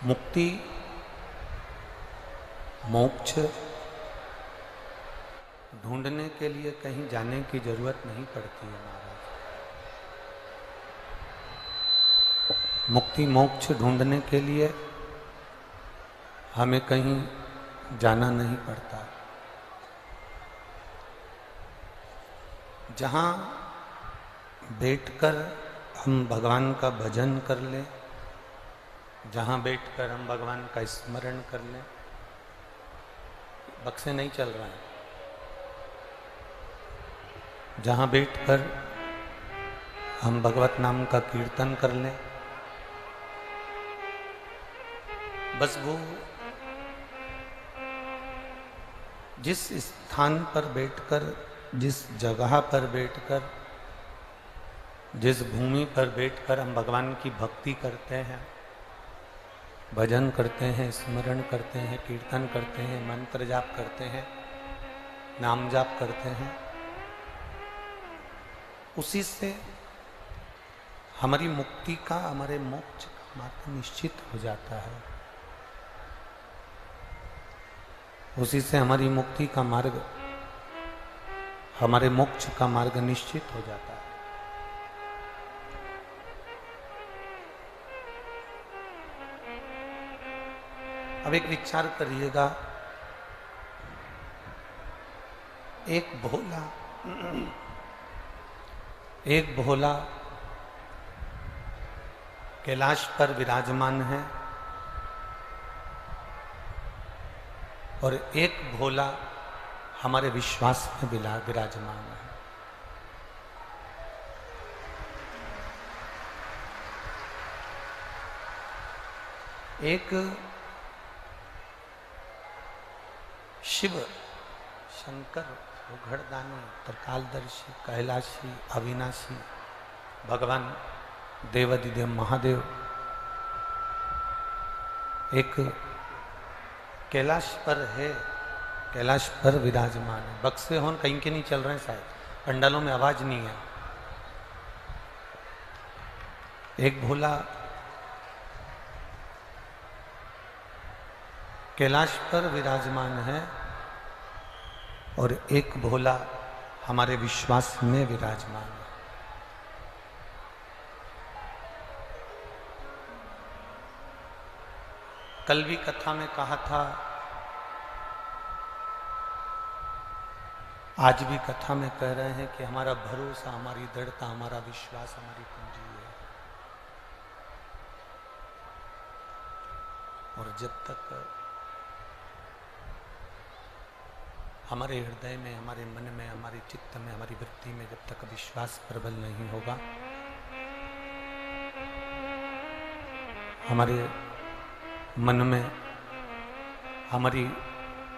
मुक्ति मोक्ष ढूंढने के लिए कहीं जाने की जरूरत नहीं पड़ती है महाराज। मुक्ति मोक्ष ढूंढने के लिए हमें कहीं जाना नहीं पड़ता। जहाँ बैठकर हम भगवान का भजन कर लें, जहाँ बैठकर हम भगवान का स्मरण कर लें, बक्से नहीं चल रहा है। जहाँ बैठकर हम भगवत नाम का कीर्तन कर लें, बस वो जिस स्थान पर बैठकर, जिस जगह पर बैठकर, जिस भूमि पर बैठकर हम भगवान की भक्ति करते हैं, भजन करते हैं, स्मरण करते हैं, कीर्तन करते हैं, मंत्र जाप करते हैं, नाम जाप करते हैं, उसी से हमारी मुक्ति का, हमारे मोक्ष का मार्ग निश्चित हो जाता है। उसी से हमारी मुक्ति का मार्ग, हमारे मोक्ष का मार्ग निश्चित हो जाता है। अब एक विचार करिएगा, एक भोला कैलाश पर विराजमान है और एक भोला हमारे विश्वास में विराजमान है। एक शिव शंकर घड़दानी, त्रिकालदर्शी, कैलाशी, अविनाशी भगवान देवाधिदेव महादेव एक कैलाश पर है, कैलाश पर विराजमान है। बक्से होन कहीं के नहीं चल रहे हैं, शायद पंडालों में आवाज नहीं है। एक भोला कैलाश पर विराजमान है और एक भोला हमारे विश्वास में विराजमान है। कल भी कथा में कहा था, आज भी कथा में कह रहे हैं कि हमारा भरोसा, हमारी दृढ़ता, हमारा विश्वास हमारी पूंजी है। और जब तक हमारे हृदय में, हमारे मन में, हमारे चित्त में, हमारी वृत्ति में जब तक विश्वास प्रबल नहीं होगा, हमारे मन में, हमारी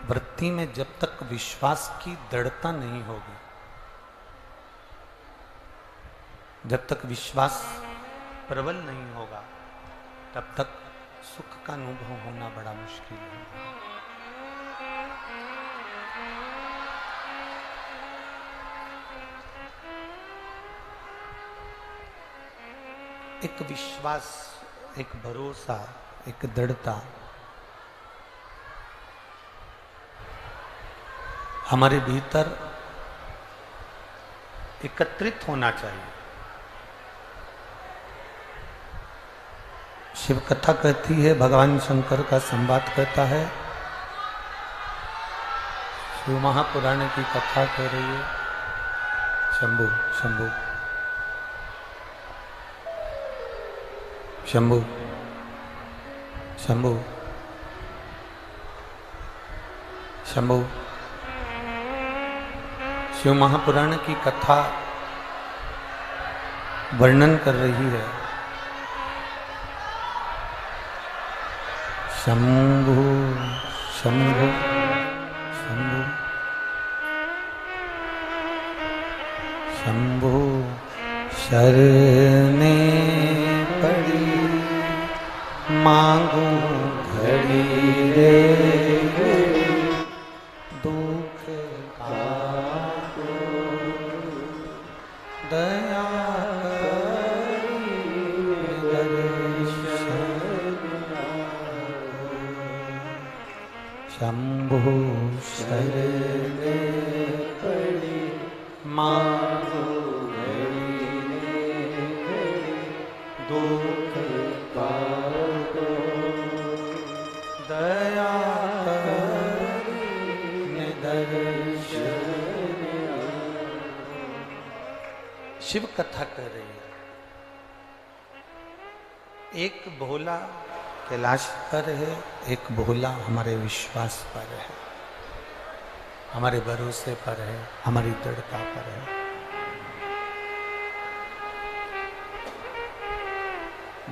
वृत्ति में जब तक विश्वास की दृढ़ता नहीं होगी, जब तक विश्वास प्रबल नहीं होगा, तब तक सुख का अनुभव होना बड़ा मुश्किल है। एक विश्वास, एक भरोसा, एक दृढ़ता हमारे भीतर एकत्रित होना चाहिए। शिव कथा कहती है, भगवान शंकर का संवाद कहता है, शिव महापुराण की कथा कह रही है, शंभु शंभु शंभु शंभु शंभु। शिव महापुराण की कथा वर्णन कर रही है, शंभु शंभु शंभु शंभु शरणे पड़ी मांगू घड़ी रे, दुख काटो दया करी दर्शन शंभो शरणे पड़ी मारो दुख पागो दया दर्शन। शिव कथा कर रही है। एक भोला कैलाश पर है, एक भोला हमारे विश्वास पर है, हमारे भरोसे पर है, हमारी दृढ़ता पर है।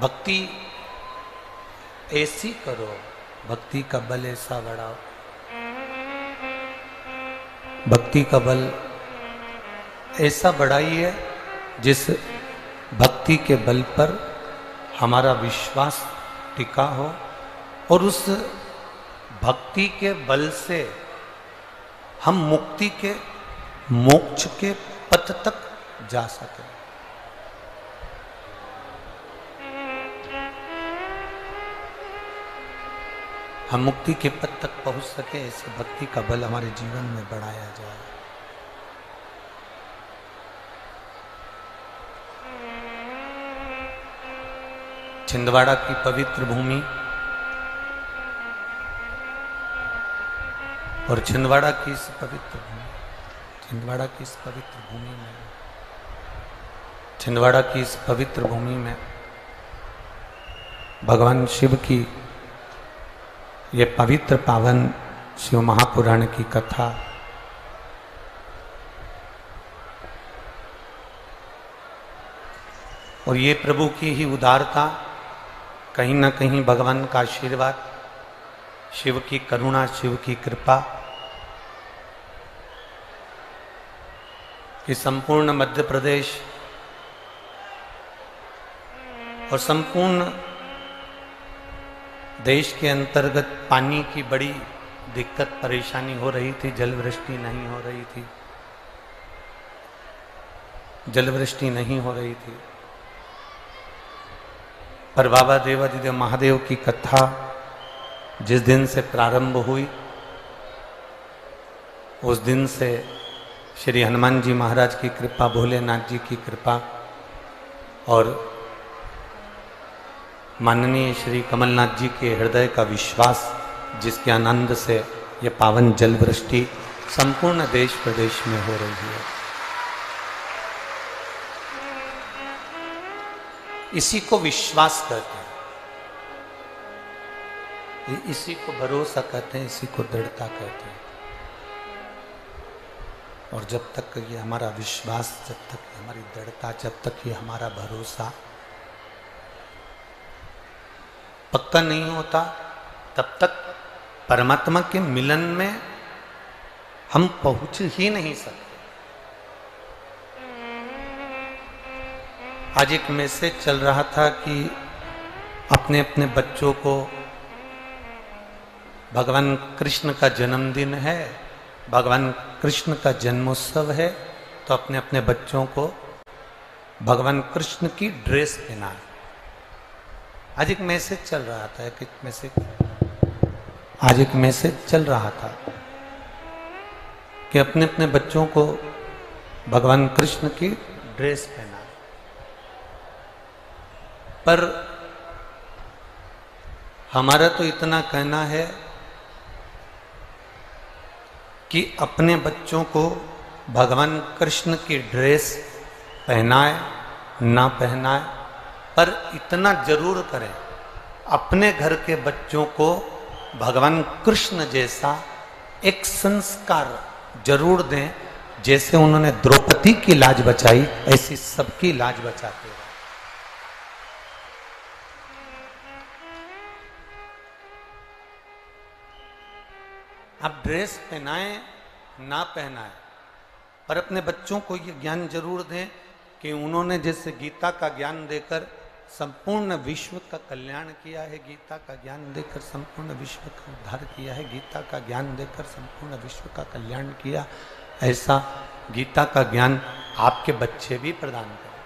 भक्ति ऐसी करो, भक्ति का बल ऐसा बढ़ाओ, भक्ति का बल ऐसा बढ़ाइए जिस भक्ति के बल पर हमारा विश्वास टिका हो और उस भक्ति के बल से हम मुक्ति के मोक्ष के पथ तक जा सकें। हम मुक्ति के पथ तक पहुंच सके, ऐसे भक्ति का बल हमारे जीवन में बढ़ाया जाए। छिंदवाड़ा की पवित्र भूमि और छिंदवाड़ा की इस पवित्र भूमि, छिंदवाड़ा की इस पवित्र भूमि में, छिंदवाड़ा की इस पवित्र भूमि में भगवान शिव की ये पवित्र पावन शिव महापुराण की कथा और ये प्रभु की ही उदारता, कहीं ना कहीं भगवान का आशीर्वाद, शिव की करुणा, शिव की कृपा कि संपूर्ण मध्य प्रदेश और संपूर्ण देश के अंतर्गत पानी की बड़ी दिक्कत परेशानी हो रही थी, जलवृष्टि नहीं हो रही थी, जलवृष्टि नहीं हो रही थी। पर बाबा देवादिदेव महादेव की कथा जिस दिन से प्रारंभ हुई, उस दिन से श्री हनुमान जी महाराज की कृपा, भोलेनाथ जी की कृपा और माननीय श्री कमलनाथ जी के हृदय का विश्वास, जिसके आनंद से ये पावन जल वृष्टि संपूर्ण देश प्रदेश में हो रही है। इसी को विश्वास कहते हैं, इसी को भरोसा कहते हैं, इसी को दृढ़ता कहते हैं। और जब तक ये हमारा विश्वास, जब तक ये हमारी दृढ़ता, जब तक ये हमारा भरोसा पक्का नहीं होता, तब तक परमात्मा के मिलन में हम पहुंच ही नहीं सकते। आज एक मैसेज चल रहा था कि अपने अपने बच्चों को, भगवान कृष्ण का जन्मदिन है, भगवान कृष्ण का जन्मोत्सव है, तो अपने अपने बच्चों को भगवान कृष्ण की ड्रेस पहनाए। आज एक मैसेज चल रहा था, आज एक मैसेज चल रहा था कि अपने अपने बच्चों को भगवान कृष्ण की ड्रेस पहनाए। पर हमारा तो इतना कहना है कि अपने बच्चों को भगवान कृष्ण की ड्रेस पहनाए ना पहनाए, पर इतना जरूर करें, अपने घर के बच्चों को भगवान कृष्ण जैसा एक संस्कार जरूर दें। जैसे उन्होंने द्रौपदी की लाज बचाई, ऐसी सबकी लाज बचाते रहे। आप ड्रेस पहनाएं ना पहनाएं, पर अपने बच्चों को ये ज्ञान जरूर दें कि उन्होंने जैसे गीता का ज्ञान देकर संपूर्ण विश्व का कल्याण किया है, गीता का ज्ञान देकर संपूर्ण विश्व का उद्धार किया है, गीता का ज्ञान देकर संपूर्ण विश्व का कल्याण किया, ऐसा गीता का ज्ञान आपके बच्चे भी प्रदान करें।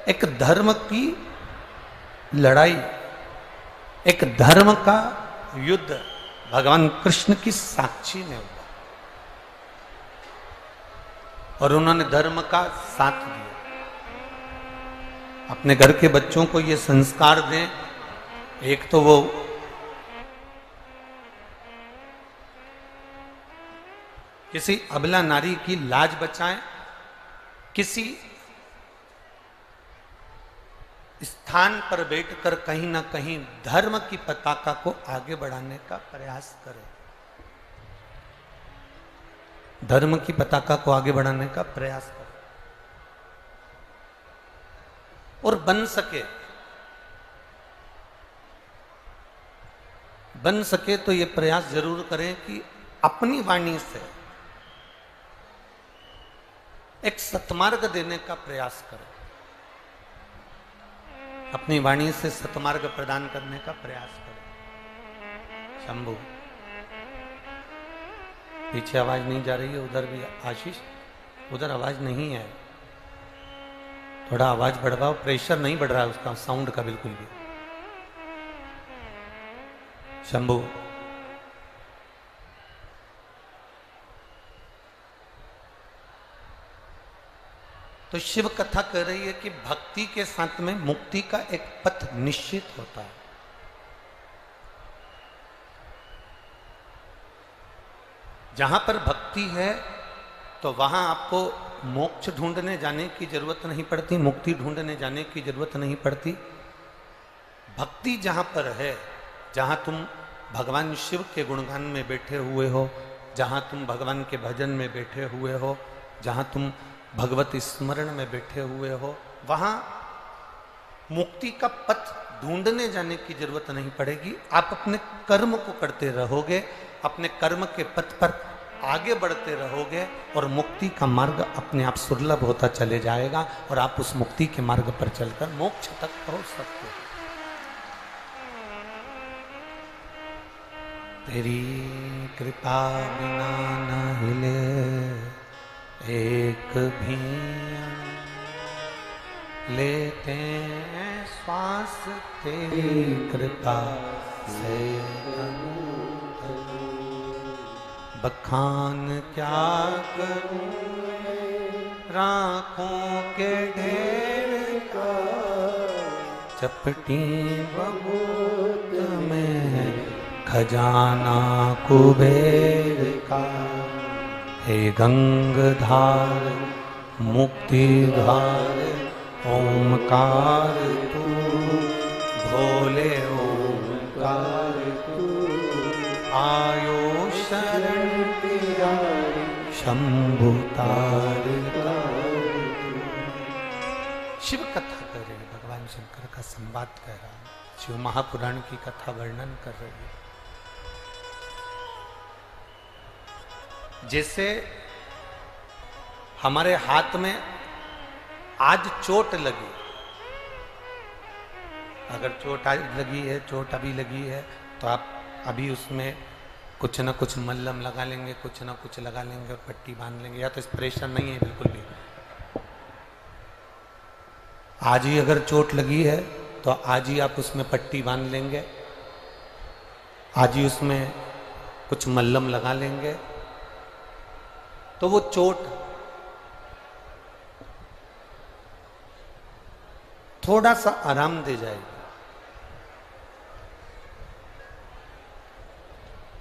एक धर्म की लड़ाई एक धर्म का युद्ध भगवान कृष्ण की साक्षी में हुआ और उन्होंने धर्म का साथ दिया। अपने घर के बच्चों को ये संस्कार दें, एक तो वो किसी अबला नारी की लाज बचाएं, किसी स्थान पर बैठकर कहीं ना कहीं धर्म की पताका को आगे बढ़ाने का प्रयास करें, धर्म की पताका को आगे बढ़ाने का प्रयास करें। और बन सके तो ये प्रयास जरूर करें कि अपनी वाणी से एक सत्मार्ग देने का प्रयास करें, अपनी वाणी से सत्मार्ग प्रदान करने का प्रयास करें। शंभू, पीछे आवाज नहीं जा रही है, उधर भी। आशीष, उधर आवाज नहीं है, थोड़ा आवाज बढ़वाओ, प्रेशर नहीं बढ़ रहा है उसका, साउंड का बिल्कुल भी। शंभू, तो शिव कथा कह रही है कि भक्ति के साथ में मुक्ति का एक पथ निश्चित होता है। जहां पर भक्ति है तो वहां आपको मोक्ष ढूंढने जाने की जरूरत नहीं पड़ती, मुक्ति ढूंढने जाने की जरूरत नहीं पड़ती। भक्ति जहां पर है, जहां तुम भगवान शिव के गुणगान में बैठे हुए हो, जहां तुम भगवान के भजन में बैठे हुए हो, जहां तुम भगवत स्मरण में बैठे हुए हो, वहां मुक्ति का पथ ढूंढने जाने की जरूरत नहीं पड़ेगी। आप अपने कर्म को करते रहोगे, अपने कर्म के पथ पर आगे बढ़ते रहोगे और मुक्ति का मार्ग अपने आप सुलभ होता चले जाएगा और आप उस मुक्ति के मार्ग पर चलकर मोक्ष तक पहुंच सकते हो। तेरी कृपा बिना न हिले एक भी लेते श्वास, तेरी कृपा से बखान क्या करूं राखों के ढेर का, चपटी बबूत में खजाना कुबेर का। हे गंगधार मुक्तिधार ओमकार तू, भोले ओमकार तू, आयो शरण तेरा शंभु तारिका। शिव कथा कर रहे हैं, भगवान शंकर का संवाद कर रहा है, शिव महापुराण की कथा वर्णन कर रही है। जैसे हमारे हाथ में आज चोट लगी, अगर चोट आज लगी है, चोट अभी लगी है, तो आप अभी उसमें कुछ ना कुछ मल्लम लगा लेंगे, कुछ ना कुछ लगा लेंगे और पट्टी बांध लेंगे, या तो स्प्रेशन नहीं है बिल्कुल भी। आज ही अगर चोट लगी है तो आज ही आप उसमें पट्टी बांध लेंगे, आज ही उसमें कुछ मल्लम लगा लेंगे, तो वो चोट थोड़ा सा आराम दे जाएगी।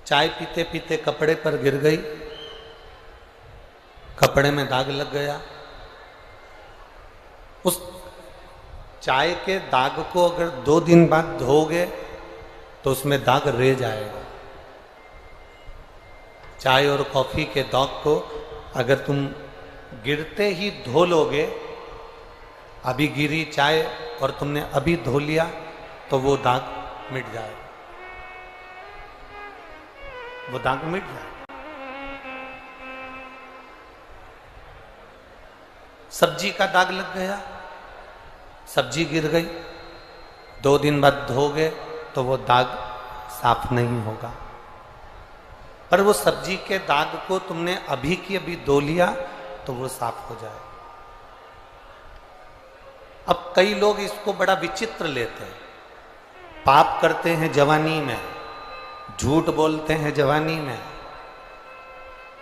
चाय पीते पीते कपड़े पर गिर गई, कपड़े में दाग लग गया, उस चाय के दाग को अगर 2 दिन बाद धोगे तो उसमें दाग रह जाएगा। चाय और कॉफी के दाग को अगर तुम गिरते ही धो लोगे, अभी गिरी चाय और तुमने अभी धो लिया, तो वो दाग मिट जाएगा, वो दाग मिट जाएगा। सब्जी का दाग लग गया, सब्जी गिर गई, 2 दिन बाद धोगे तो वो दाग साफ नहीं होगा। पर वो सब्जी के दाग को तुमने अभी की अभी धो लिया तो वो साफ हो जाए। अब कई लोग इसको बड़ा विचित्र लेते हैं, पाप करते हैं जवानी में, झूठ बोलते हैं जवानी में,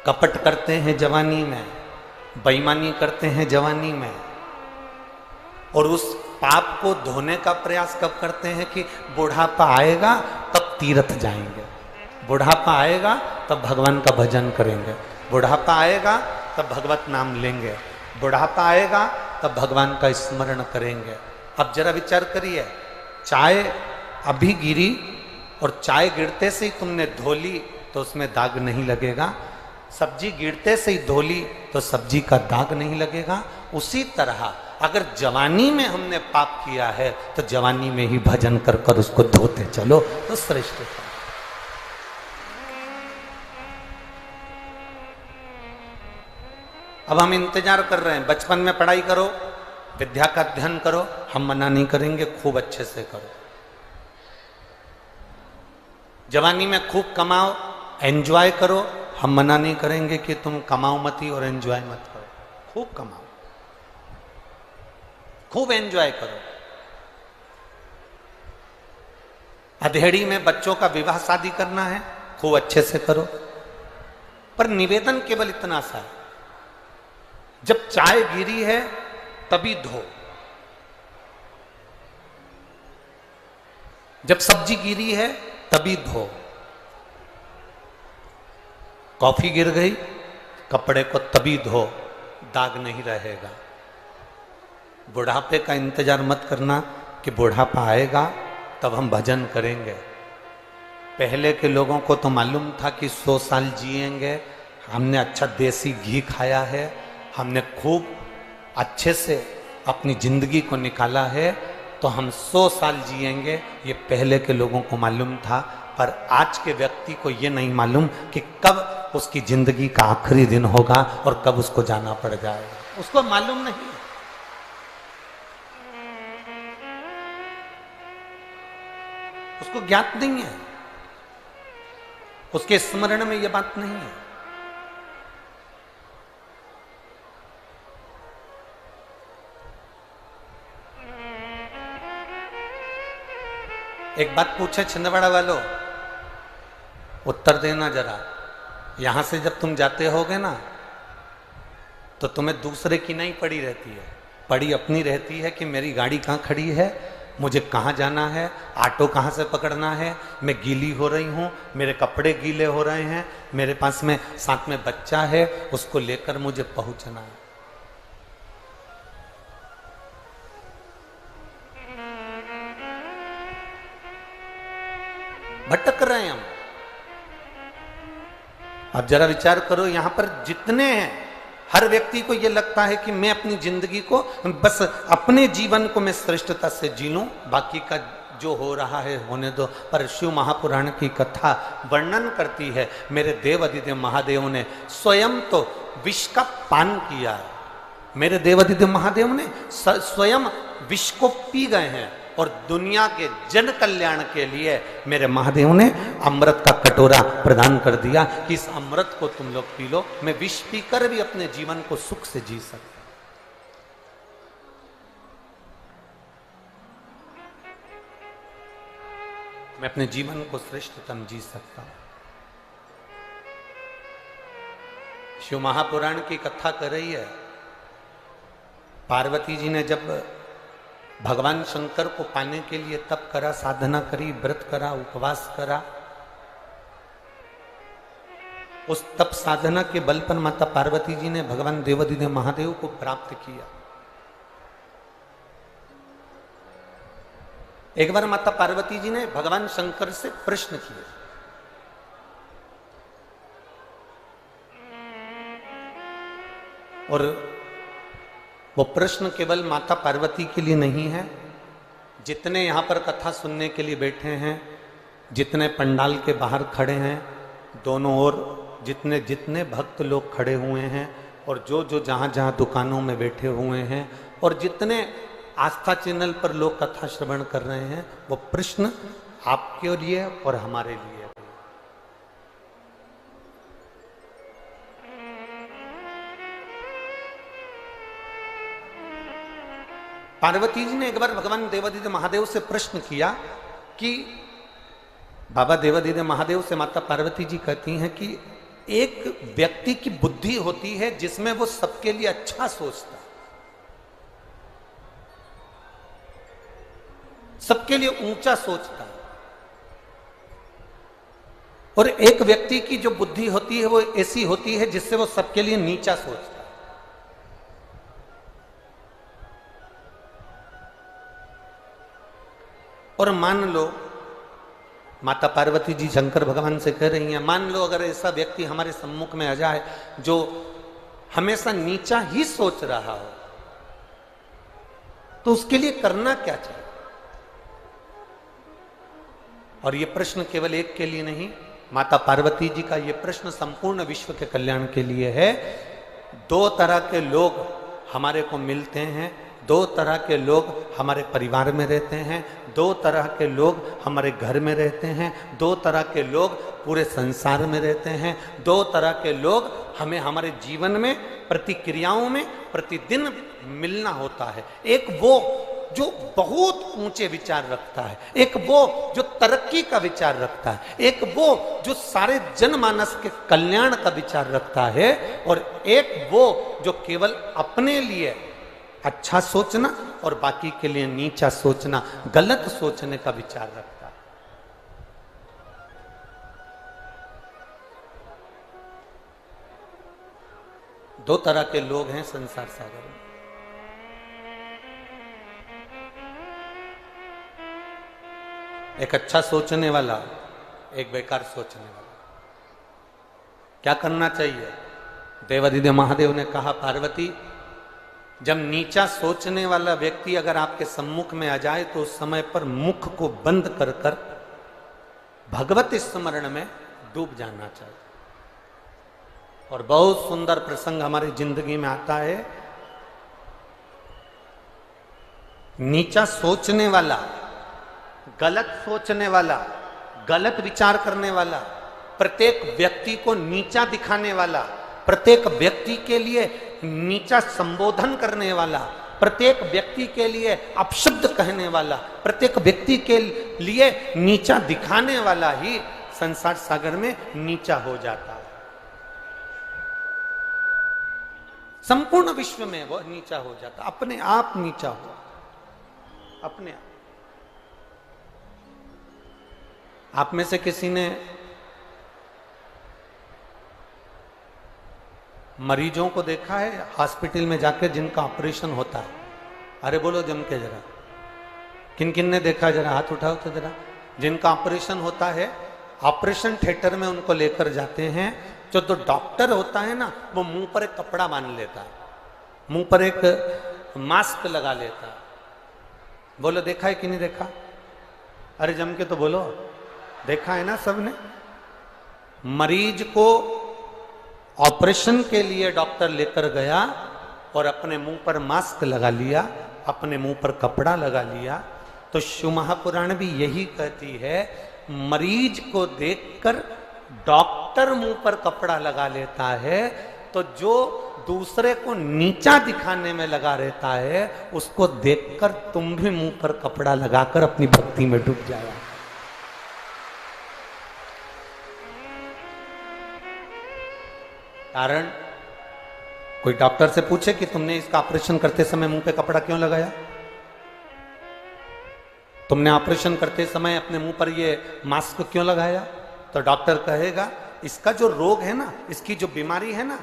कपट करते हैं जवानी में, बेईमानी करते हैं जवानी में, और उस पाप को धोने का प्रयास कब करते हैं कि बुढ़ापा आएगा तब तीर्थ जाएंगे, बुढ़ापा आएगा तब भगवान का भजन करेंगे, बुढ़ापा आएगा तब भगवत नाम लेंगे, बुढ़ापा आएगा तब भगवान का स्मरण करेंगे। अब जरा विचार करिए, चाय अभी गिरी और चाय गिरते से ही तुमने धो ली तो उसमें दाग नहीं लगेगा, सब्जी गिरते से ही धो ली तो सब्जी का दाग नहीं लगेगा। उसी तरह अगर जवानी में हमने पाप किया है तो जवानी में ही भजन कर कर उसको धोते चलो तो श्रेष्ठ है। अब हम इंतजार कर रहे हैं, बचपन में पढ़ाई करो, विद्या का अध्ययन करो, हम मना नहीं करेंगे, खूब अच्छे से करो। जवानी में खूब कमाओ, एंजॉय करो, हम मना नहीं करेंगे कि तुम कमाओ मत ही और एंजॉय मत करो, खूब कमाओ, खूब एंजॉय करो। अधेड़ी में बच्चों का विवाह शादी करना है, खूब अच्छे से करो, पर निवेदन केवल इतना सा है, जब चाय गिरी है तभी धो, जब सब्जी गिरी है तभी धो, कॉफी गिर गई कपड़े को तभी धो, दाग नहीं रहेगा। बुढ़ापे का इंतजार मत करना कि बुढ़ापा आएगा तब हम भजन करेंगे। पहले के लोगों को तो मालूम था कि 100 साल जिएंगे, हमने अच्छा देसी घी खाया है, हमने खूब अच्छे से अपनी जिंदगी को निकाला है तो हम 100 साल जिएंगे, ये पहले के लोगों को मालूम था। पर आज के व्यक्ति को ये नहीं मालूम कि कब उसकी जिंदगी का आखिरी दिन होगा और कब उसको जाना पड़ जाएगा, उसको मालूम नहीं। उसको ज्ञात नहीं है, उसके स्मरण में यह बात नहीं है। एक बात पूछे छिंदवाड़ा वालों, उत्तर देना जरा। यहां से जब तुम जाते होगे ना तो तुम्हें दूसरे की नहीं पड़ी रहती है, पड़ी अपनी रहती है कि मेरी गाड़ी कहाँ खड़ी है, मुझे कहाँ जाना है, ऑटो कहाँ से पकड़ना है, मैं गीली हो रही हूँ, मेरे कपड़े गीले हो रहे हैं, मेरे पास में साथ में बच्चा है, उसको लेकर मुझे पहुंचना है। भटक रहे हैं हम। अब जरा विचार करो, यहां पर जितने हैं, हर व्यक्ति को यह लगता है कि मैं अपनी जिंदगी को बस अपने जीवन को मैं श्रेष्ठता से जी लूं, बाकी का जो हो रहा है होने दो। पर शिव महापुराण की कथा वर्णन करती है, मेरे देव अधिदेव महादेव ने स्वयं तो विष का पान किया है, मेरे देव अधिदेव महादेव ने स्वयं विष को पी गए हैं और दुनिया के जन कल्याण के लिए मेरे महादेव ने अमृत का कटोरा प्रदान कर दिया कि इस अमृत को तुम लोग पी लो, मैं विष पीकर भी अपने जीवन को सुख से जी सकता। मैं अपने जीवन को श्रेष्ठतम जी सकता हूं। शिव महापुराण की कथा कर रही है, पार्वती जी ने जब भगवान शंकर को पाने के लिए तप करा, साधना करी, व्रत करा, उपवास करा, उस तप साधना के बल पर माता पार्वती जी ने भगवान देवाधिदेव महादेव को प्राप्त किया। एक बार माता पार्वती जी ने भगवान शंकर से प्रश्न किए, और वो प्रश्न केवल माता पार्वती के लिए नहीं है, जितने यहाँ पर कथा सुनने के लिए बैठे हैं, जितने पंडाल के बाहर खड़े हैं, दोनों ओर जितने जितने भक्त लोग खड़े हुए हैं, और जो जो जहाँ जहाँ दुकानों में बैठे हुए हैं, और जितने आस्था चैनल पर लोग कथा श्रवण कर रहे हैं, वो प्रश्न आपके लिए और हमारे लिए। पार्वती जी ने एक बार भगवान देवाधिदेव महादेव से प्रश्न किया कि बाबा देवादिदेव महादेव से माता पार्वती जी कहती हैं कि एक व्यक्ति की बुद्धि होती है जिसमें वो सबके लिए अच्छा सोचता है, सबके लिए ऊंचा सोचता है, और एक व्यक्ति की जो बुद्धि होती है वो ऐसी होती है जिससे वो सबके लिए नीचा सोचता है। और मान लो माता पार्वती जी शंकर भगवान से कह रही हैं, मान लो अगर ऐसा व्यक्ति हमारे सम्मुख में आ जाए जो हमेशा नीचा ही सोच रहा हो, तो उसके लिए करना क्या चाहिए? और यह प्रश्न केवल एक के लिए नहीं, माता पार्वती जी का यह प्रश्न संपूर्ण विश्व के कल्याण के लिए है। दो तरह के लोग हमारे को मिलते हैं, दो तरह के लोग हमारे परिवार में रहते हैं, दो तरह के लोग हमारे घर में रहते हैं, दो तरह के लोग पूरे संसार में रहते हैं, दो तरह के लोग हमें हमारे जीवन में प्रतिक्रियाओं में प्रतिदिन मिलना होता है। एक वो जो बहुत ऊंचे विचार रखता है, एक वो जो तरक्की का विचार रखता है, एक वो जो सारे जनमानस के कल्याण का विचार रखता है, और एक वो जो केवल अपने लिए अच्छा सोचना और बाकी के लिए नीचा सोचना, गलत सोचने का विचार रखता है। दो तरह के लोग हैं संसार सागर में। एक अच्छा सोचने वाला, एक बेकार सोचने वाला। क्या करना चाहिए? देवादिदेव महादेव ने कहा, पार्वती, जब नीचा सोचने वाला व्यक्ति अगर आपके सम्मुख में आ जाए तो उस समय पर मुख को बंद कर कर भगवत स्मरण में डूब जाना चाहिए। और बहुत सुंदर प्रसंग हमारी जिंदगी में आता है। नीचा सोचने वाला, गलत सोचने वाला, गलत विचार करने वाला, प्रत्येक व्यक्ति को नीचा दिखाने वाला, प्रत्येक व्यक्ति के लिए नीचा संबोधन करने वाला, प्रत्येक व्यक्ति के लिए अपशब्द कहने वाला, प्रत्येक व्यक्ति के लिए नीचा दिखाने वाला ही संसार सागर में नीचा हो जाता है। संपूर्ण विश्व में वो नीचा हो जाता, अपने आप नीचा हो, अपने आप में से किसी ने मरीजों को देखा है हॉस्पिटल में जाकर जिनका ऑपरेशन होता है? अरे बोलो जम के जरा, किन किन ने देखा? जरा हाथ उठाओ तो जरा। जिनका ऑपरेशन होता है, ऑपरेशन थिएटर में उनको लेकर जाते हैं, जो तो डॉक्टर होता है ना, वो मुंह पर एक कपड़ा बांध लेता है, मुंह पर एक मास्क लगा लेता है। बोलो देखा है कि नहीं देखा? अरे जम के तो बोलो, देखा है ना सबने? मरीज को ऑपरेशन के लिए डॉक्टर लेकर गया और अपने मुंह पर मास्क लगा लिया, अपने मुंह पर कपड़ा लगा लिया। तो शिव महापुराण भी यही कहती है, मरीज को देखकर डॉक्टर मुंह पर कपड़ा लगा लेता है, तो जो दूसरे को नीचा दिखाने में लगा रहता है, उसको देखकर तुम भी मुंह पर कपड़ा लगाकर अपनी भक्ति में डूब जाओ। कारण कोई डॉक्टर से पूछे कि तुमने इसका ऑपरेशन करते समय मुंह पे कपड़ा क्यों लगाया? तुमने ऑपरेशन करते समय अपने मुंह पर ये मास्क क्यों लगाया? तो डॉक्टर कहेगा, इसका जो रोग है ना, इसकी जो बीमारी है ना,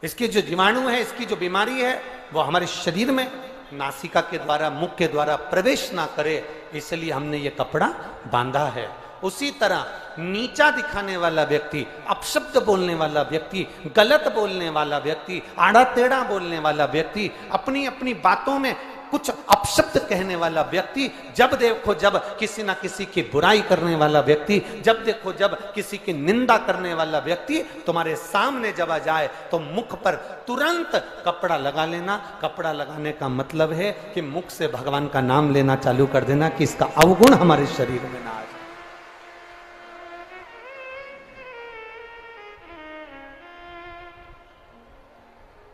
इसकी जो जीवाणु है, इसकी जो बीमारी है, वो हमारे शरीर में नासिका के द्वारा, मुख के द्वारा प्रवेश ना करे, इसलिए हमने ये कपड़ा बांधा है। उसी तरह नीचा दिखाने वाला व्यक्ति, अपशब्द बोलने वाला व्यक्ति, गलत बोलने वाला व्यक्ति, आड़ा टेढ़ा बोलने वाला व्यक्ति, अपनी अपनी बातों में कुछ अपशब्द कहने वाला व्यक्ति, जब देखो जब किसी ना किसी की बुराई करने वाला व्यक्ति, जब देखो जब किसी की निंदा करने वाला व्यक्ति तुम्हारे सामने जब आ जाए तो मुख पर तुरंत कपड़ा लगा लेना। कपड़ा लगाने का मतलब है कि मुख से भगवान का नाम लेना चालू कर देना कि इसका अवगुण हमारे शरीर में ना आ जाए।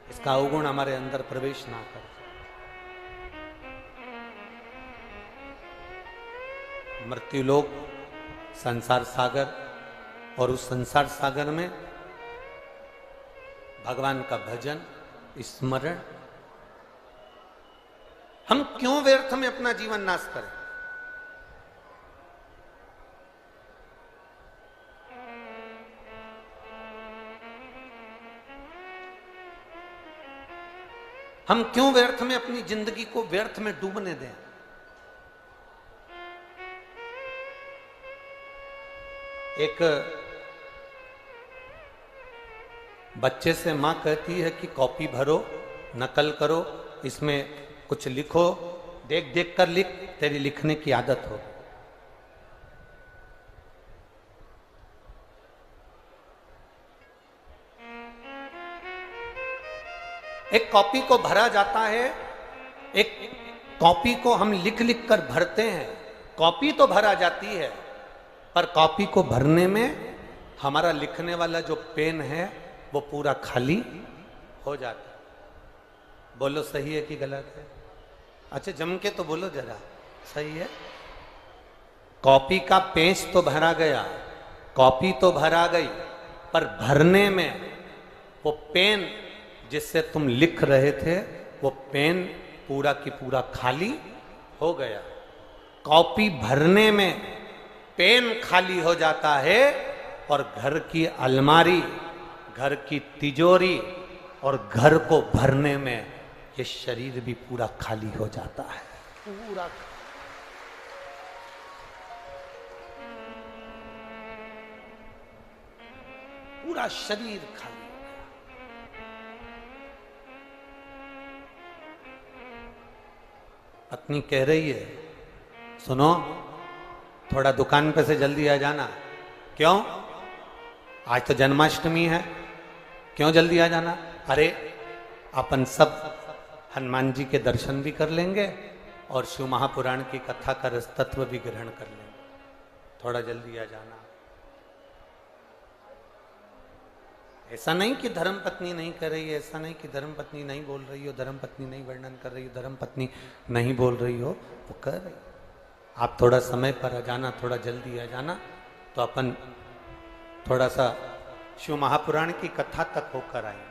इसका अवगुण हमारे अंदर प्रवेश ना कर। मृत्युलोक, संसार सागर, और उस संसार सागर में भगवान का भजन, स्मरण। हम क्यों व्यर्थ में अपना जीवन नाश करें? हम क्यों व्यर्थ में अपनी जिंदगी को व्यर्थ में डूबने दें? एक बच्चे से मां कहती है कि कॉपी भरो, नकल करो, इसमें कुछ लिखो, देख देख कर लिख, तेरी लिखने की आदत हो। एक कॉपी को भरा जाता है, एक कॉपी को हम लिख लिख कर भरते हैं। कॉपी तो भरा जाती है, पर कॉपी को भरने में हमारा लिखने वाला जो पेन है वो पूरा खाली हो जाता है। बोलो सही है कि गलत है? अच्छा जम के तो बोलो जरा, सही है। कॉपी का पेज तो भरा गया, कॉपी तो भरा गई, पर भरने में वो पेन जिससे तुम लिख रहे थे वो पेन पूरा की पूरा खाली हो गया। कॉपी भरने में पेन खाली हो जाता है, और घर की अलमारी, घर की तिजोरी और घर को भरने में ये शरीर भी पूरा खाली हो जाता है। पूरा शरीर खाली। पत्नी कह रही है, सुनो थोड़ा दुकान पे से जल्दी आ जाना। क्यों? आज तो जन्माष्टमी है, क्यों जल्दी आ जाना? अरे अपन सब हनुमान जी के दर्शन भी कर लेंगे और शिव महापुराण की कथा का रस तत्व भी ग्रहण कर लेंगे, थोड़ा जल्दी आ जाना। ऐसा नहीं कि धर्म पत्नी नहीं कर रही है, ऐसा नहीं कि धर्म पत्नी नहीं बोल रही हो, धर्म पत्नी नहीं वर्णन कर रही हो, धर्म पत्नी नहीं बोल रही हो, वो कर रही। आप थोड़ा समय पर आ जाना, थोड़ा जल्दी आ जाना, तो अपन थोड़ा सा शिव महापुराण की कथा तक होकर आए।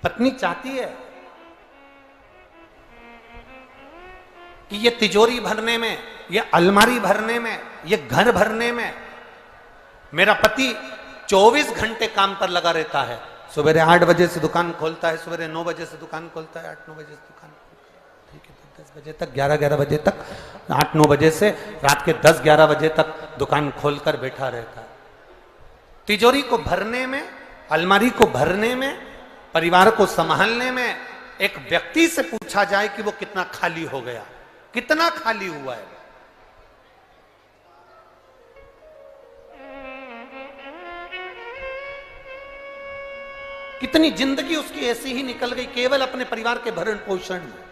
पत्नी चाहती है कि ये तिजोरी भरने में, ये अलमारी भरने में, ये घर भरने में मेरा पति 24 घंटे काम पर लगा रहता है। सवेरे 8 बजे से दुकान खोलता है, सवेरे 9 बजे से दुकान खोलता है, 8-9 बजे से दुकान खोलता है, ठीक है, 10 बजे तक, 11-11 बजे तक, 8-9 बजे से रात के 10-11 बजे तक दुकान खोलकर बैठा रहता है। तिजोरी को भरने में, अलमारी को भरने में, परिवार को संभालने में एक व्यक्ति से पूछा जाए कि वो कितना खाली हो गया, कितना खाली हुआ है। कितनी जिंदगी उसकी ऐसी ही निकल गई केवल अपने परिवार के भरण पोषण में।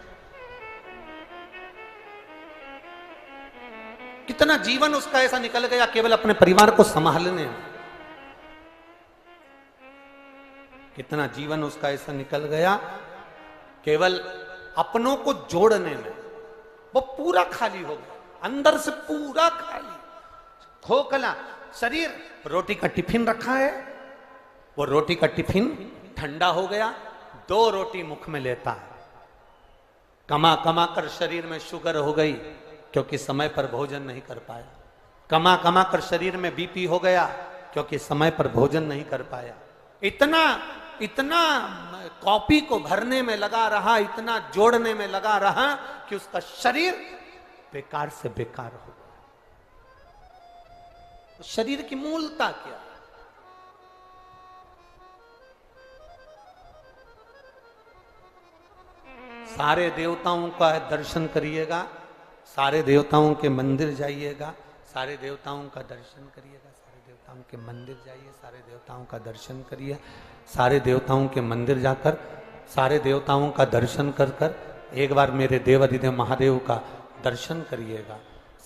कितना जीवन उसका ऐसा निकल गया केवल अपने परिवार को संभालने में। कितना जीवन उसका ऐसा निकल गया केवल अपनों को जोड़ने में। वो पूरा खाली हो गया, अंदर से पूरा खाली, खोखला शरीर। रोटी का टिफिन रखा है, वो रोटी का टिफिन ठंडा हो गया, 2 रोटी मुख में लेता है। कमा कमा कर शरीर में शुगर हो गई क्योंकि समय पर भोजन नहीं कर पाया। कमा कमा कर शरीर में बीपी हो गया क्योंकि समय पर भोजन नहीं कर पाया। इतना इतना कॉपी को भरने में लगा रहा, इतना जोड़ने में लगा रहा कि उसका शरीर बेकार से बेकार हो गया। शरीर की मूलता क्या? सारे देवताओं का दर्शन करिएगा, सारे देवताओं के मंदिर जाइएगा, सारे देवताओं का दर्शन करिएगा, सारे देवताओं के मंदिर जाइए, सारे देवताओं का दर्शन करिए। सारे देवताओं के मंदिर जाकर, सारे देवताओं का दर्शन कर कर एक बार मेरे देवाधिदेव महादेव का दर्शन करिएगा।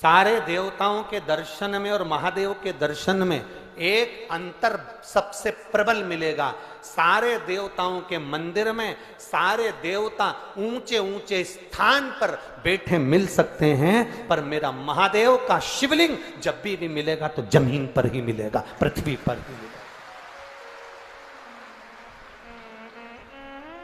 सारे देवताओं के दर्शन में और महादेव के दर्शन में एक अंतर सबसे प्रबल मिलेगा। सारे देवताओं के मंदिर में सारे देवता ऊंचे ऊंचे स्थान पर बैठे मिल सकते हैं, पर मेरा महादेव का शिवलिंग जब भी मिलेगा तो जमीन पर ही मिलेगा, पृथ्वी पर ही मिलेगा।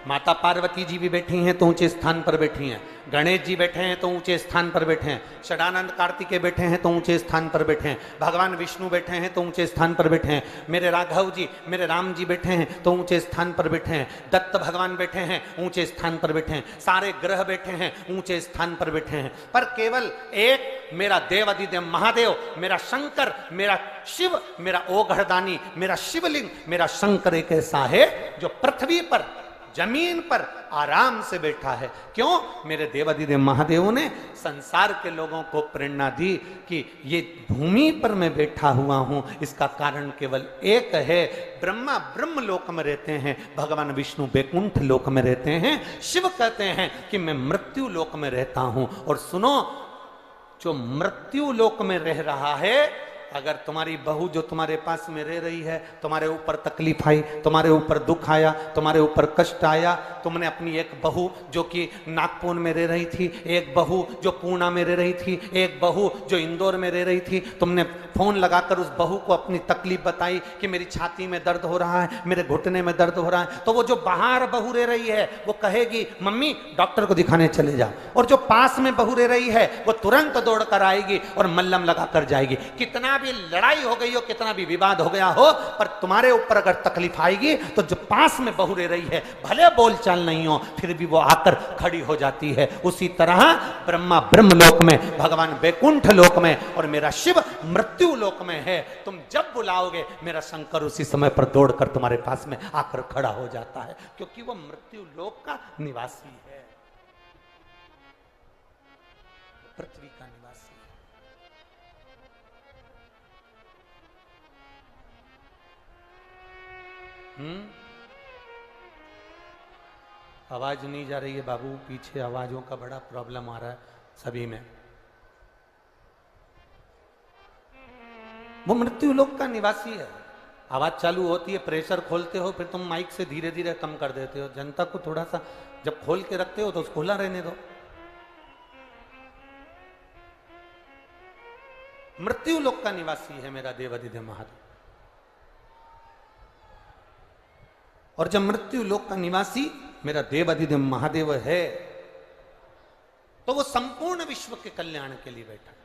माता पार्वती जी भी बैठी हैं तो ऊंचे स्थान पर बैठी हैं, गणेश जी बैठे हैं तो ऊंचे स्थान पर बैठे हैं, षडानंद कार्तिकेय बैठे हैं तो ऊंचे स्थान पर बैठे हैं, भगवान विष्णु बैठे हैं तो ऊंचे स्थान पर बैठे हैं, मेरे राघव जी मेरे राम जी बैठे हैं तो ऊंचे स्थान पर बैठे हैं, दत्त भगवान बैठे हैं ऊंचे स्थान पर बैठे हैं, सारे ग्रह बैठे हैं ऊंचे स्थान पर बैठे हैं, पर केवल एक मेरा देवाधिदेव महादेव, मेरा शंकर, मेरा शिव, मेरा ओघड़दानी, मेरा शिवलिंग, मेरा शंकर एक ऐसा है जो पृथ्वी पर जमीन पर आराम से बैठा है। क्यों? मेरे देवाधिदेव महादेव ने संसार के लोगों को प्रेरणा दी कि ये भूमि पर मैं बैठा हुआ हूं, इसका कारण केवल एक है। ब्रह्मा ब्रह्म लोक में रहते हैं, भगवान विष्णु बैकुंठ लोक में रहते हैं, शिव कहते हैं कि मैं मृत्यु लोक में रहता हूं। और सुनो, जो मृत्यु लोक में रह रहा है, अगर तुम्हारी बहू जो तुम्हारे पास में रह रही है, तुम्हारे ऊपर तकलीफ आई, तुम्हारे ऊपर दुख आया, तुम्हारे ऊपर कष्ट आया, तुमने अपनी एक बहू जो कि नागपुर में रह रही थी, एक बहू जो पूना में रह रही थी, एक बहू जो इंदौर में रह रही थी, तुमने फोन लगाकर उस बहू को अपनी तकलीफ बताई कि मेरी छाती में दर्द हो रहा है, मेरे घुटने में दर्द हो रहा है, तो वो जो बाहर बहू रह रही है वो कहेगी मम्मी डॉक्टर को दिखाने चले जाओ, और जो पास में बहू रह रही है वो तुरंत दौड़ कर आएगी और मल्लम लगा कर जाएगी। कितना भी लड़ाई हो गई हो, कितना भी विवाद हो गया हो, पर तुम्हारे ऊपर अगर तकलीफ आएगी तो जो पास में बहू रह रही है, भले बोलचाल नहीं हो, फिर भी वो आकर खड़ी हो जाती है। उसी तरह ब्रह्मा ब्रह्म लोक में, भगवान बैकुंठ लोक में, और मेरा शिव मृत्यु लोक में है। तुम जब बुलाओगे मेरा शंकर उसी समय पर दौड़कर तुम्हारे पास में आकर खड़ा हो जाता है, क्योंकि वो मृत्यु लोक का निवासी है, पृथ्वी का निवासी है। आवाज नहीं जा रही है बाबू, पीछे आवाजों का बड़ा प्रॉब्लम आ रहा है सभी में। वो मृत्यु लोक का निवासी है। आवाज चालू होती है, प्रेशर खोलते हो, फिर तुम माइक से धीरे धीरे कम कर देते हो। जनता को थोड़ा सा जब खोल के रखते हो तो खुला रहने दो। मृत्यु लोक का निवासी है मेरा देवाधिदेव महादेव। और जब मृत्यु लोक का निवासी मेरा देवाधिदेव महादेव है, तो वो संपूर्ण विश्व के कल्याण के लिए बैठा है,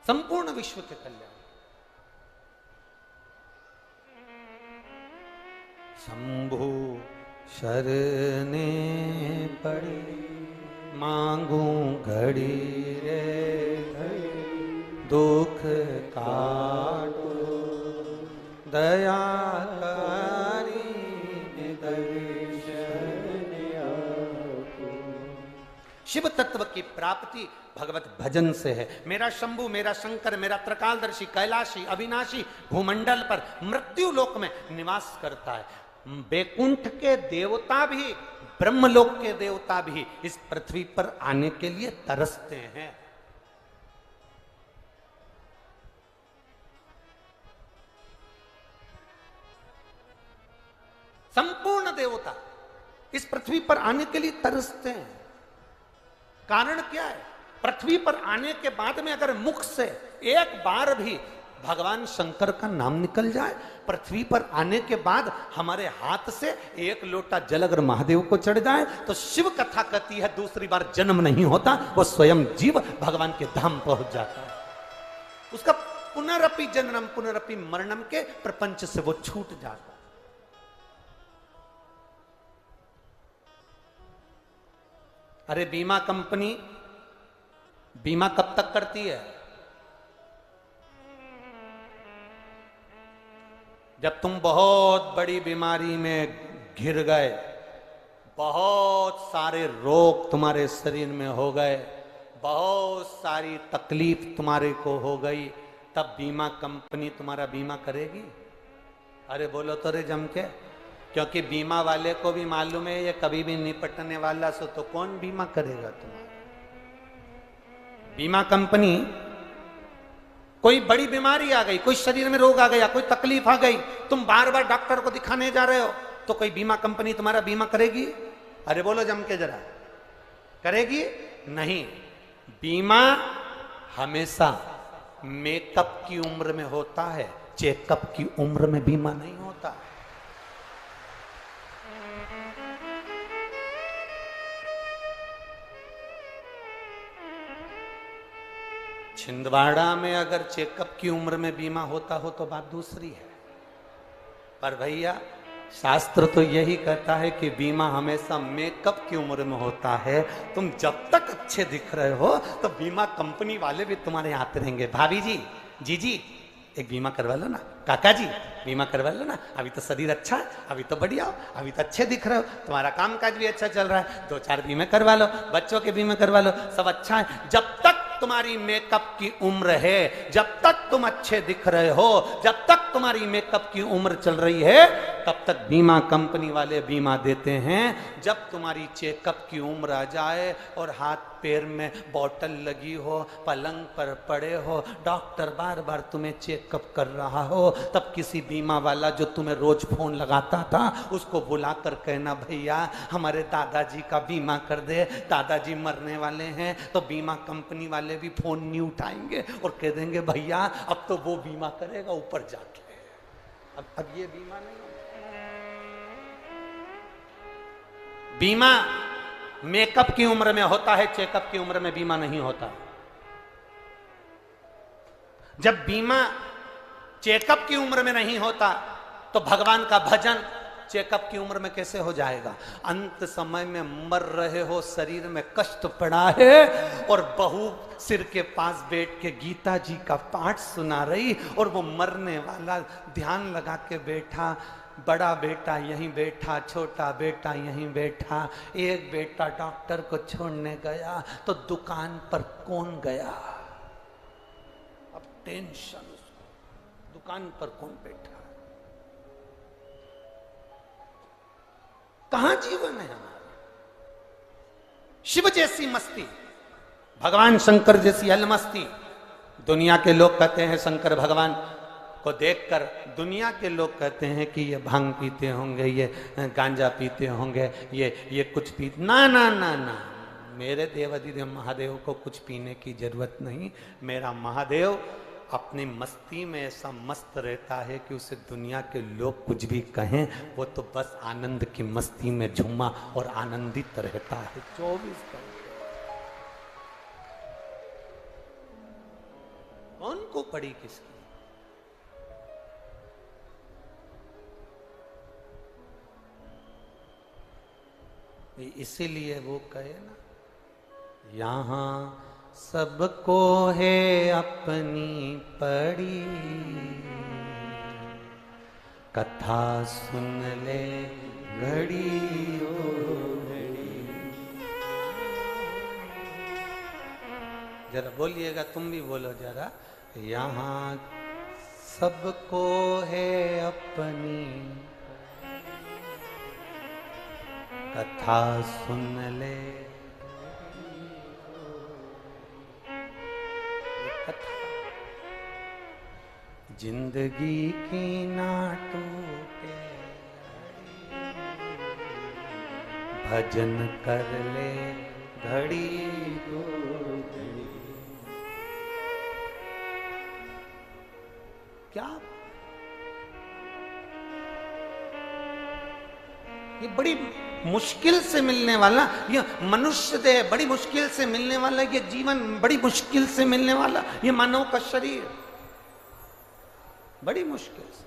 संपूर्ण विश्व के कल्याण। शंभु शरणे पड़ी मांगू घड़ी रे घड़ी, दुख काटो दयाकारी दर्शन आपको। शिव तत्व की प्राप्ति भगवत भजन से है। मेरा शंभु, मेरा शंकर, मेरा त्रिकालदर्शी, कैलाशी, अविनाशी भूमंडल पर मृत्यु लोक में निवास करता है। बैकुंठ के देवता भी, ब्रह्मलोक के देवता भी इस पृथ्वी पर आने के लिए तरसते हैं। संपूर्ण देवता इस पृथ्वी पर आने के लिए तरसते हैं। कारण क्या है? पृथ्वी पर आने के बाद में अगर मुख से एक बार भी भगवान शंकर का नाम निकल जाए, पृथ्वी पर आने के बाद हमारे हाथ से एक लोटा जल अगर महादेव को चढ़ जाए, तो शिव कथा कहती है दूसरी बार जन्म नहीं होता, वो स्वयं जीव भगवान के धाम पहुंच जाता है। उसका पुनरपि जन्म पुनरपि मरणम के प्रपंच से वो छूट जाता है। अरे बीमा कंपनी बीमा कब तक करती है? जब तुम बहुत बड़ी बीमारी में घिर गए, बहुत सारे रोग तुम्हारे शरीर में हो गए, बहुत सारी तकलीफ तुम्हारे को हो गई, तब बीमा कंपनी तुम्हारा बीमा करेगी। अरे बोलो तो रे जम के, क्योंकि बीमा वाले को भी मालूम है ये कभी भी निपटने वाला, सो तो कौन बीमा करेगा तुम्हारा? बीमा कंपनी कोई बड़ी बीमारी आ गई, कोई शरीर में रोग आ गया, कोई तकलीफ आ गई, तुम बार बार डॉक्टर को दिखाने जा रहे हो, तो कोई बीमा कंपनी तुम्हारा बीमा करेगी? अरे बोलो जम के जरा, करेगी? नहीं। बीमा हमेशा मेकअप की उम्र में होता है, चेकअप की उम्र में बीमा नहीं होता। छिंदवाड़ा में अगर चेकअप की उम्र में बीमा होता हो तो बात दूसरी है, पर भैया शास्त्र तो यही कहता है कि बीमा हमेशा मेकअप की उम्र में होता है। तुम जब तक अच्छे दिख रहे हो तो बीमा कंपनी वाले भी तुम्हारे आते रहेंगे। भाभी जी, जीजी, एक बीमा करवा लो ना, काका जी बीमा करवा लो ना, अभी तो शरीर अच्छा है, अभी तो बढ़िया हो, अभी तो अच्छे दिख रहे हो, तुम्हारा काम काज भी अच्छा चल रहा है, 2-4 बीमे करवा लो, बच्चों के बीमे करवा लो, सब अच्छा है। जब तक तुम्हारी मेकअप की उम्र है, जब तक तुम अच्छे दिख रहे हो, जब तक तुम्हारी मेकअप की उम्र चल रही है, तब तक बीमा कंपनी वाले बीमा देते हैं। जब तुम्हारी चेकअप की उम्र आ जाए और हाथ पैर में बोतल लगी हो, पलंग पर पड़े हो, डॉक्टर बार बार तुम्हें चेकअप कर रहा हो, तब किसी बीमा वाला जो तुम्हें रोज फोन लगाता था उसको बुलाकर कहना, भैया हमारे दादाजी का बीमा कर दे, दादाजी मरने वाले हैं। तो बीमा कंपनी वाले भी फोन नहीं उठाएंगे और कह देंगे, भैया अब तो वो बीमा करेगा ऊपर जाके, अब ये बीमा नहीं। बीमा मेकअप की उम्र में होता है, चेकअप की उम्र में बीमा नहीं होता। जब बीमा चेकअप की उम्र में नहीं होता तो भगवान का भजन चेकअप की उम्र में कैसे हो जाएगा? अंत समय में मर रहे हो, शरीर में कष्ट पड़ा है और बहू सिर के पास बैठ के गीता जी का पाठ सुना रही और वो मरने वाला ध्यान लगा के बैठा, बड़ा बेटा यहीं बैठा, छोटा बेटा यहीं बैठा। एक बेटा डॉक्टर को छोड़ने गया तो दुकान पर कौन गया? अब टेंशन, दुकान पर कौन बैठा? कहां जीवन है हमारा? शिव जैसी मस्ती, भगवान शंकर जैसी अलमस्ती। दुनिया के लोग कहते हैं शंकर भगवान को देखकर, दुनिया के लोग कहते हैं कि ये भांग पीते होंगे, ये गांजा पीते होंगे, ये कुछ पी, ना ना ना ना, मेरे देवाधिदेव महादेव को कुछ पीने की जरूरत नहीं। मेरा महादेव अपनी मस्ती में ऐसा मस्त रहता है कि उसे दुनिया के लोग कुछ भी कहें, वो तो बस आनंद की मस्ती में झूमा और आनंदित रहता है 24 घंटे। कौन को पड़ी किसकी? इसीलिए वो कहे ना, यहां सबको है अपनी पड़ी, कथा सुन ले घड़ी ओ घड़ी। जरा बोलिएगा, तुम भी बोलो जरा, यहां सबको है अपनी कथा सुन ले। कथा जिंदगी की ना टूटे, भजन कर ले घड़ी दो घड़ी। क्या ये बड़ी मुश्किल से मिलने वाला, ये मनुष्य देह बड़ी मुश्किल से मिलने वाला, ये जीवन बड़ी मुश्किल से मिलने वाला, ये मानव का शरीर बड़ी मुश्किल से।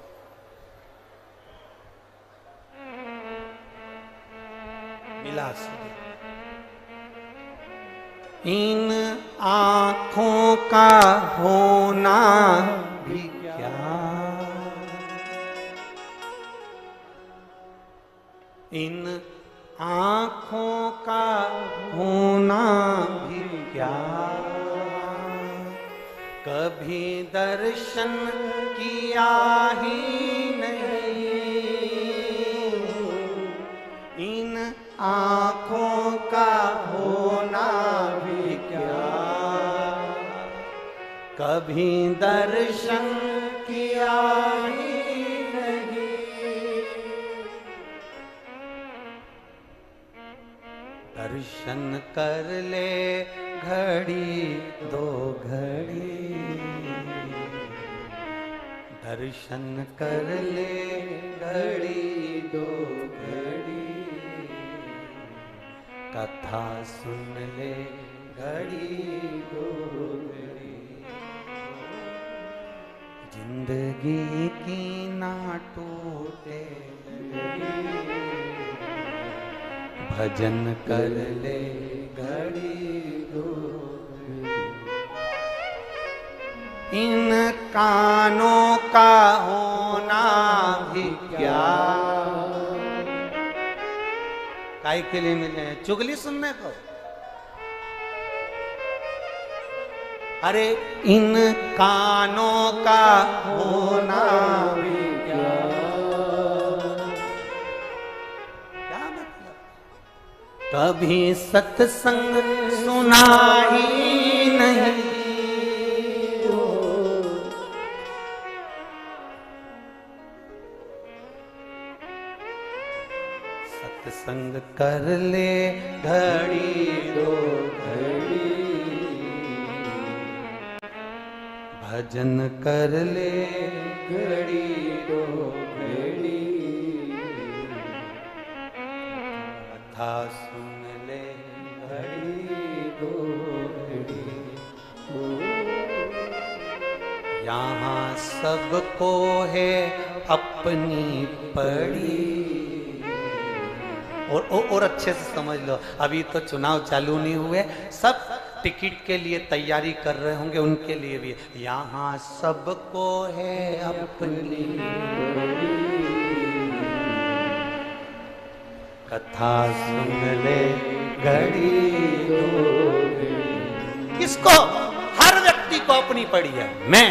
मिला इन आंखों का होना भी क्या, इन आंखों का होना भी क्या, कभी दर्शन किया ही नहीं, इन आंखों का होना भी क्या, कभी दर्शन किया ही नहीं। दर्शन कर ले घड़ी दो घड़ी, दर्शन कर ले घड़ी दो घड़ी, कथा सुन ले घड़ी दो घड़ी। जिंदगी की ना टूटे भजन कर ले घड़ी दो घड़ी। इन कानों का होना भी क्या, काहे के लिए मिले? चुगली सुनने को? अरे इन कानों का होना भी क्या, क्या मतलब? कभी सत्संग सुना ही नहीं, सत्संग कर ले घड़ी दो घड़ी, भजन कर ले घड़ी दो घड़ी, कथा सुन ले घड़ी दो घड़ी। यहाँ सबको है अपनी पड़ी। और अच्छे से समझ लो, अभी तो चुनाव चालू नहीं हुए, सब टिकट के लिए तैयारी कर रहे होंगे, उनके लिए भी यहाँ सबको है अपनी कथा सुन ले घड़ी दो घड़ी। किसको? हर व्यक्ति को अपनी पड़ी है। मैं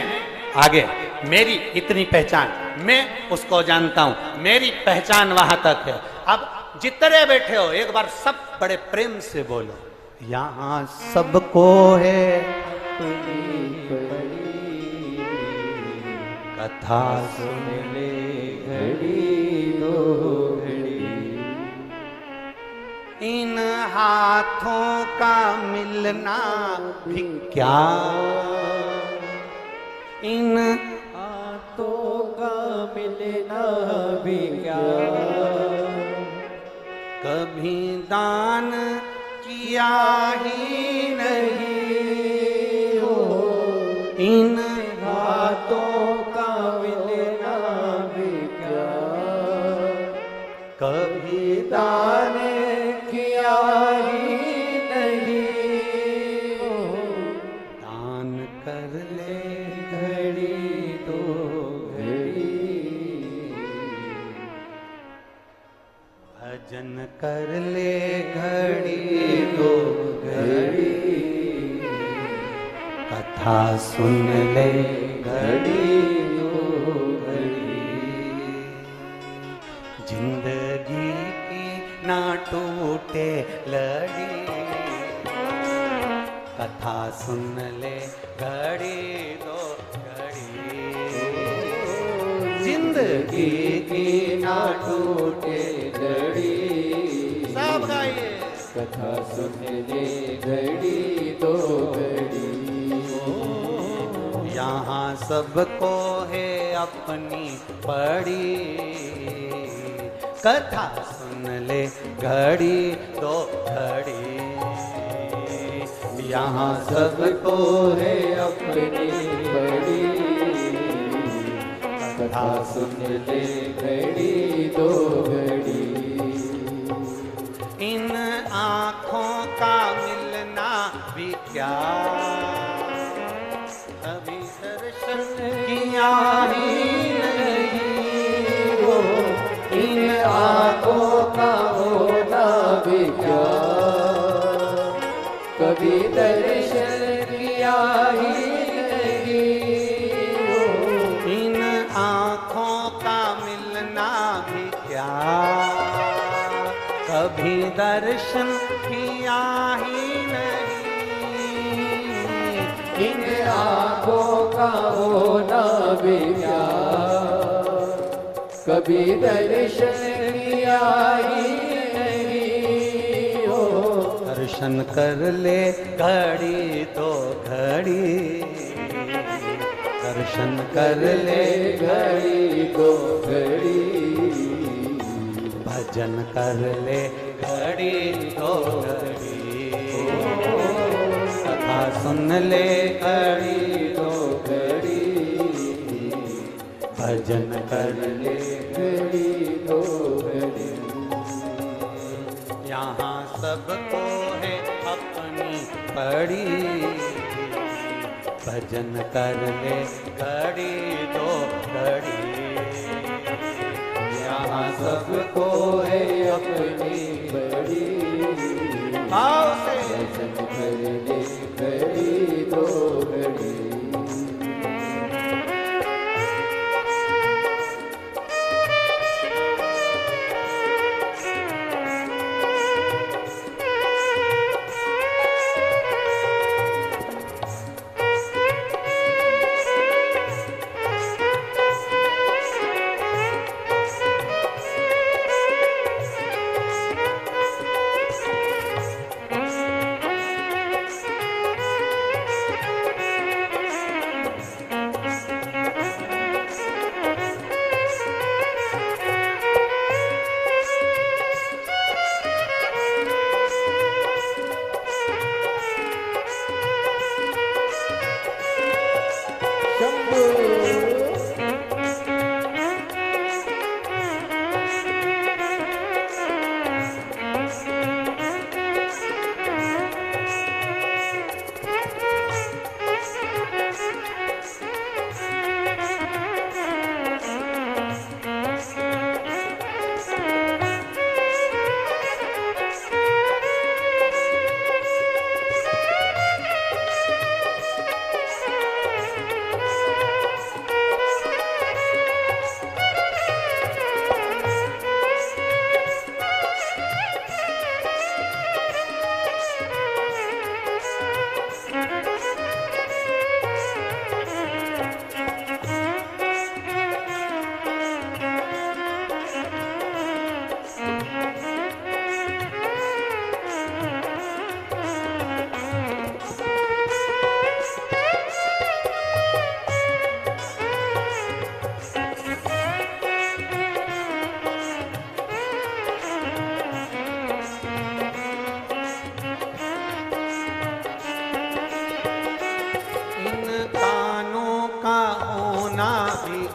आगे, मेरी इतनी पहचान, मैं उसको जानता हूं, मेरी पहचान वहां तक है। अब जितने बैठे हो एक बार सब बड़े प्रेम से बोलो, यहाँ सबको है कथा सुन ले घड़ी दो घड़ी। इन हाथों का मिलना भी क्या, इन हाथों का मिलना भी क्या, कभी दान किया ही नहीं हो। इन हाथों का मिलना भी क्या, कभी दान किया ही नहीं हो। दान कर ले घड़ी दो घड़ी, भजन कर ले घड़ी दो घड़ी, कथा सुन ले घड़ी दो घड़ी। जिंदगी की ना टूटे लड़ी, कथा सुन ले घड़ी दो घड़ी। जिंदगी की ना टूटे लड़ी, सब गाइए। कथा सुन ले घड़ी दो घड़ी। यहाँ सबको है अपनी पड़ी, कथा सुन ले घड़ी दो घड़ी। यहाँ सबको है अपनी पड़ी, कथा सुन ले घड़ी दो घड़ी। इन आँखों का मिलना भी क्या, कभी दर्शन किया ही नहीं हो। इन आँखों का होना भी क्या, कभी दर्शन किया ही नहीं हो। इन आँखों का मिलना भी क्या, कभी दर्शन किया ही नहीं। इन आँखों का होना भी क्या, कभी दर्शन किया ही नहीं हो। दर्शन कर ले घड़ी तो घड़ी, दर्शन कर ले घड़ी तो घड़ी, भजन कर ले घड़ी तो घड़ी, कथा सुन ले घड़ी तो घड़ी, भजन कर ले घड़ी तो घड़ी। यहाँ सबको है अपनी पड़ी, भजन कर ले घड़ी दो घड़ी। यहाँ सबको है अपनी बड़ी, भाव से भजन कर ले घड़ी तो घड़ी।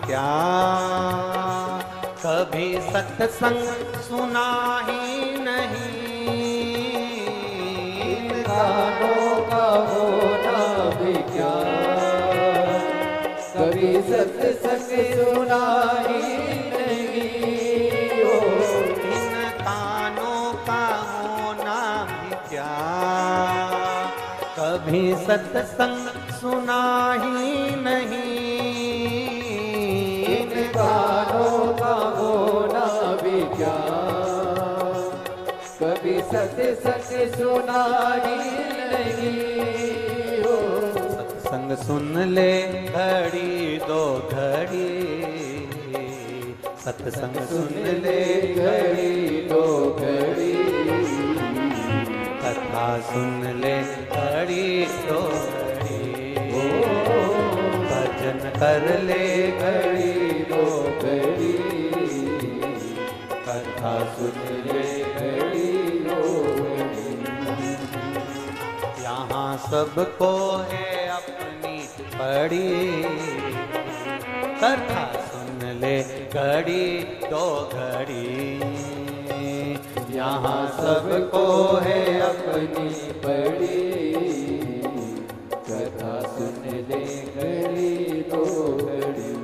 क्या कभी सत्संग सुना ही नहीं, कानों का होना भी क्या, कभी सत्संग सुना ही नहीं हो। इन कानों का होना भी क्या, कभी सत्संग सुना ही नहीं। कानों का होना भी क्या, कभी सत्संग सुना ही नहीं हो। सत्संग सुन ले घड़ी दो घड़ी, सत्संग सुन ले घड़ी दो घड़ी, कथा सुन ले घड़ी दो घड़ी, भजन कर ले घड़ी दो घड़ी, कथा सुन ले घड़ी दो घड़ी। यहाँ सबको है अपनी पड़ी, कथा सुन ले घड़ी दो घड़ी। यहाँ सबको है अपनी पड़ी, कथा सुन ले घड़ी दो घड़ी।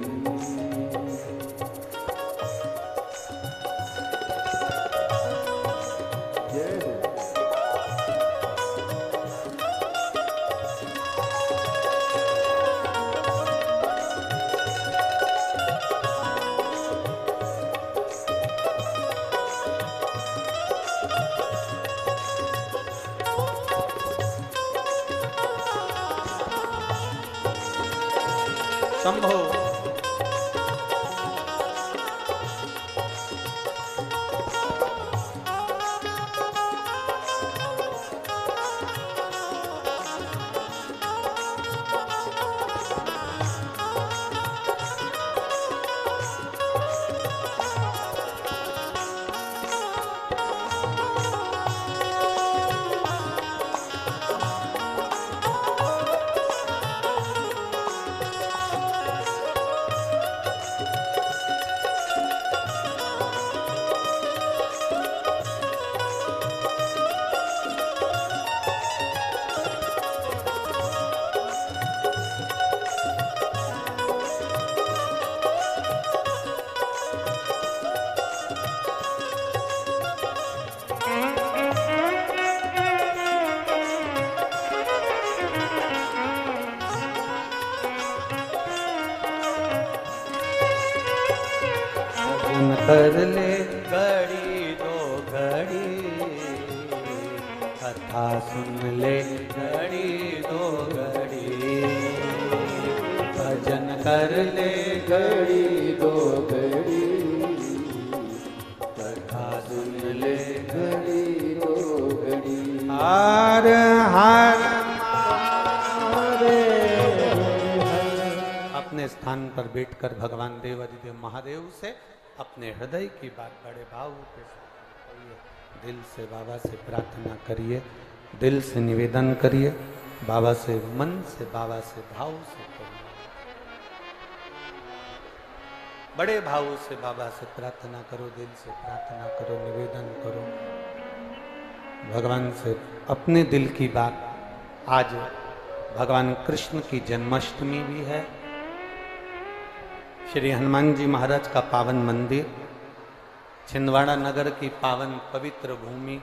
शंभो। कर ले घड़ी दो घड़ी, कथा सुन ले घड़ी दो घड़ी, भजन कर ले घड़ी दो घड़ी, कथा सुन ले घड़ी दो घड़ी। हार हार अपने स्थान पर बैठकर भगवान देवाधिदेव महादेव से अपने हृदय की बात बड़े भाव के साथ करिए। दिल से बाबा से प्रार्थना करिए, दिल से निवेदन करिए, बाबा से मन से बाबा से भाव से करिए। बड़े भाव से बाबा से प्रार्थना करो, दिल से प्रार्थना करो, निवेदन करो भगवान से अपने दिल की बात। आज भगवान कृष्ण की जन्माष्टमी भी है। श्री हनुमान जी महाराज का पावन मंदिर, छिंदवाड़ा नगर की पावन पवित्र भूमि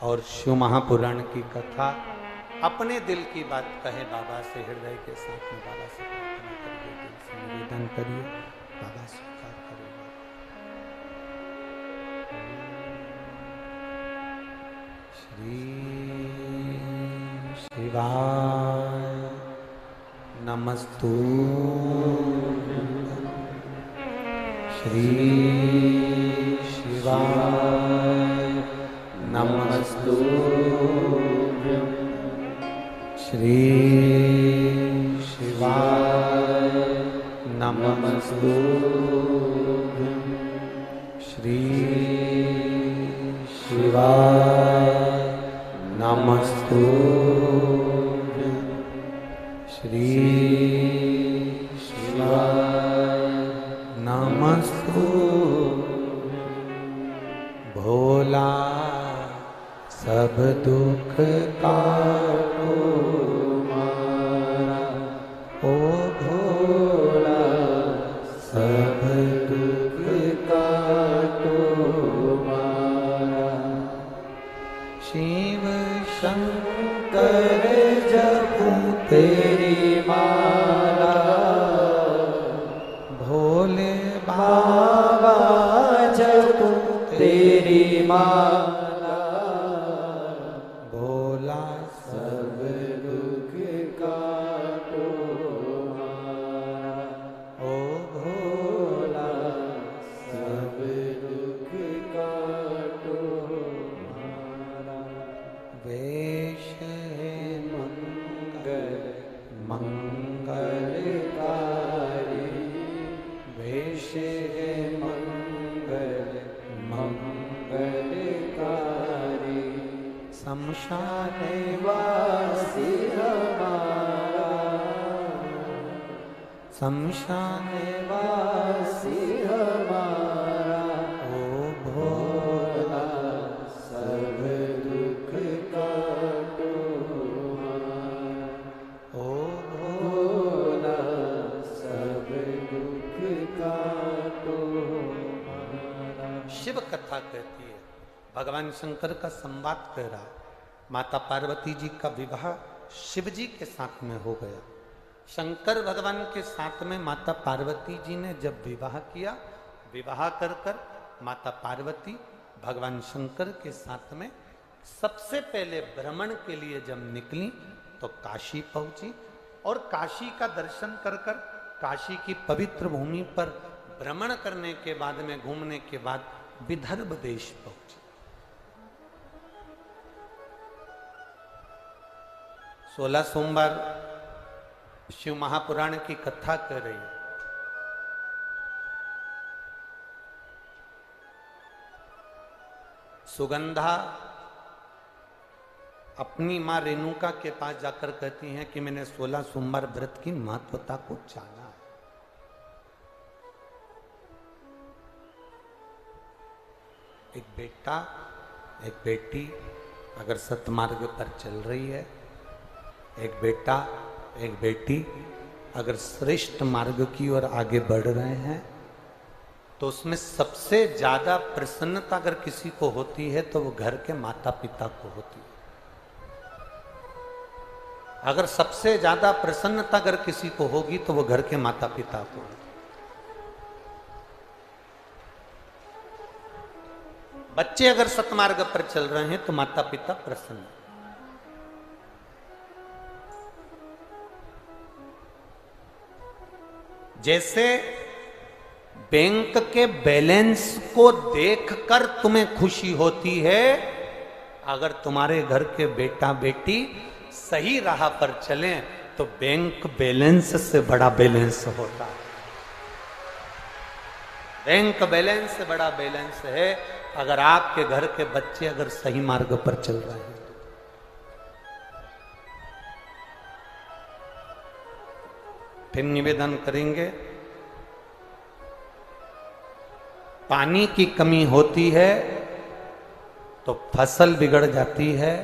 और शिव महापुराण की कथा। अपने दिल की बात कहे बाबा से, हृदय के साथ में बाबा से प्रार्थना करिए, दिल से निवेदन करिए, बाबा स्वीकार करेगा। श्री शिवाय नमस्तु, श्री शिवाय नमस्तु, श्री शिवाय नमस्तु, श्री शिवाय नमस्तु, श्री शिवाय नमस्तु। भोला सब दुख काटो मारा, ओ भोला सब दुख काटो मारा। शिव शंकर जपूं तेरी माला, भोले बाबा जपूं तेरी माला, भोला सब दुख काटो मारा, ओ भोला सब दुख काटो मारा। वेश है मंगल मंगलकारी, वेश है मंगल मंगलकारी, शमशान वासी हमारा, शमशान वासी हमारा, ओ भोला सब दुख काटो मारा, ओ भोला सब दुख काटो मारा। शिव कथा कहती है, भगवान शंकर का संवाद कह रहा। माता पार्वती जी का विवाह शिव जी के साथ में हो गया। शंकर भगवान के साथ में माता पार्वती जी ने जब विवाह किया, विवाह कर कर माता पार्वती भगवान शंकर के साथ में सबसे पहले भ्रमण के लिए जब निकली तो काशी पहुंची और काशी का दर्शन कर कर काशी की पवित्र भूमि पर भ्रमण करने के बाद में, घूमने के बाद विदर्भ देश पहुंचे। 16 सोमवार शिव महापुराण की कथा कर रही है। सुगंधा अपनी मां रेणुका के पास जाकर कहती हैं कि मैंने 16 सोमवार व्रत की महत्वता को जाना है। एक बेटा, एक बेटी अगर सतमार्ग पर चल रही है, एक बेटा, एक बेटी अगर श्रेष्ठ मार्ग की ओर आगे बढ़ रहे हैं, तो उसमें सबसे ज्यादा प्रसन्नता अगर किसी को होती है तो वो घर के माता पिता को होती है। अगर सबसे ज्यादा प्रसन्नता अगर किसी को होगी तो वो घर के माता पिता को होगी। बच्चे अगर सतमार्ग पर चल रहे हैं तो माता पिता प्रसन्न। जैसे बैंक के बैलेंस को देखकर तुम्हें खुशी होती है, अगर तुम्हारे घर के बेटा बेटी सही राह पर चलें तो बैंक बैलेंस से बड़ा बैलेंस होता है। बैंक बैलेंस से बड़ा बैलेंस है अगर आपके घर के बच्चे अगर सही मार्ग पर चल रहे हैं। फिर निवेदन करेंगे, पानी की कमी होती है तो फसल बिगड़ जाती है,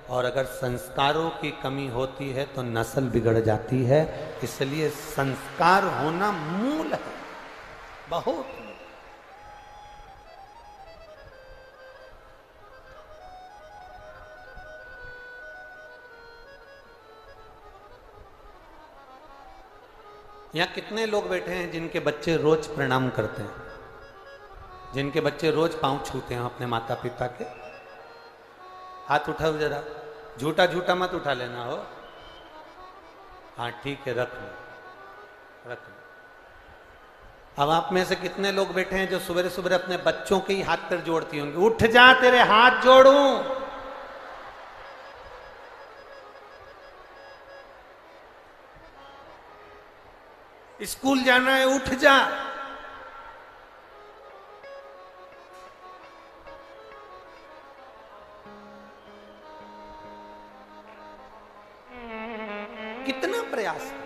और अगर संस्कारों की कमी होती है तो नस्ल बिगड़ जाती है। इसलिए संस्कार होना मूल है, बहुत। यहां कितने लोग बैठे हैं जिनके बच्चे रोज प्रणाम करते हैं, जिनके बच्चे रोज पांव छूते हैं अपने माता पिता के? हाथ उठाओ जरा, झूठा झूठा मत उठा लेना हो। हाँ ठीक है, रख लो, रख लो। अब आप में से कितने लोग बैठे हैं जो सुबह सुबह अपने बच्चों के ही हाथ पर जोड़ती होंगी, उठ जा तेरे हाथ जोड़ूं। स्कूल जाना है, उठ जा। कितना प्रयास है।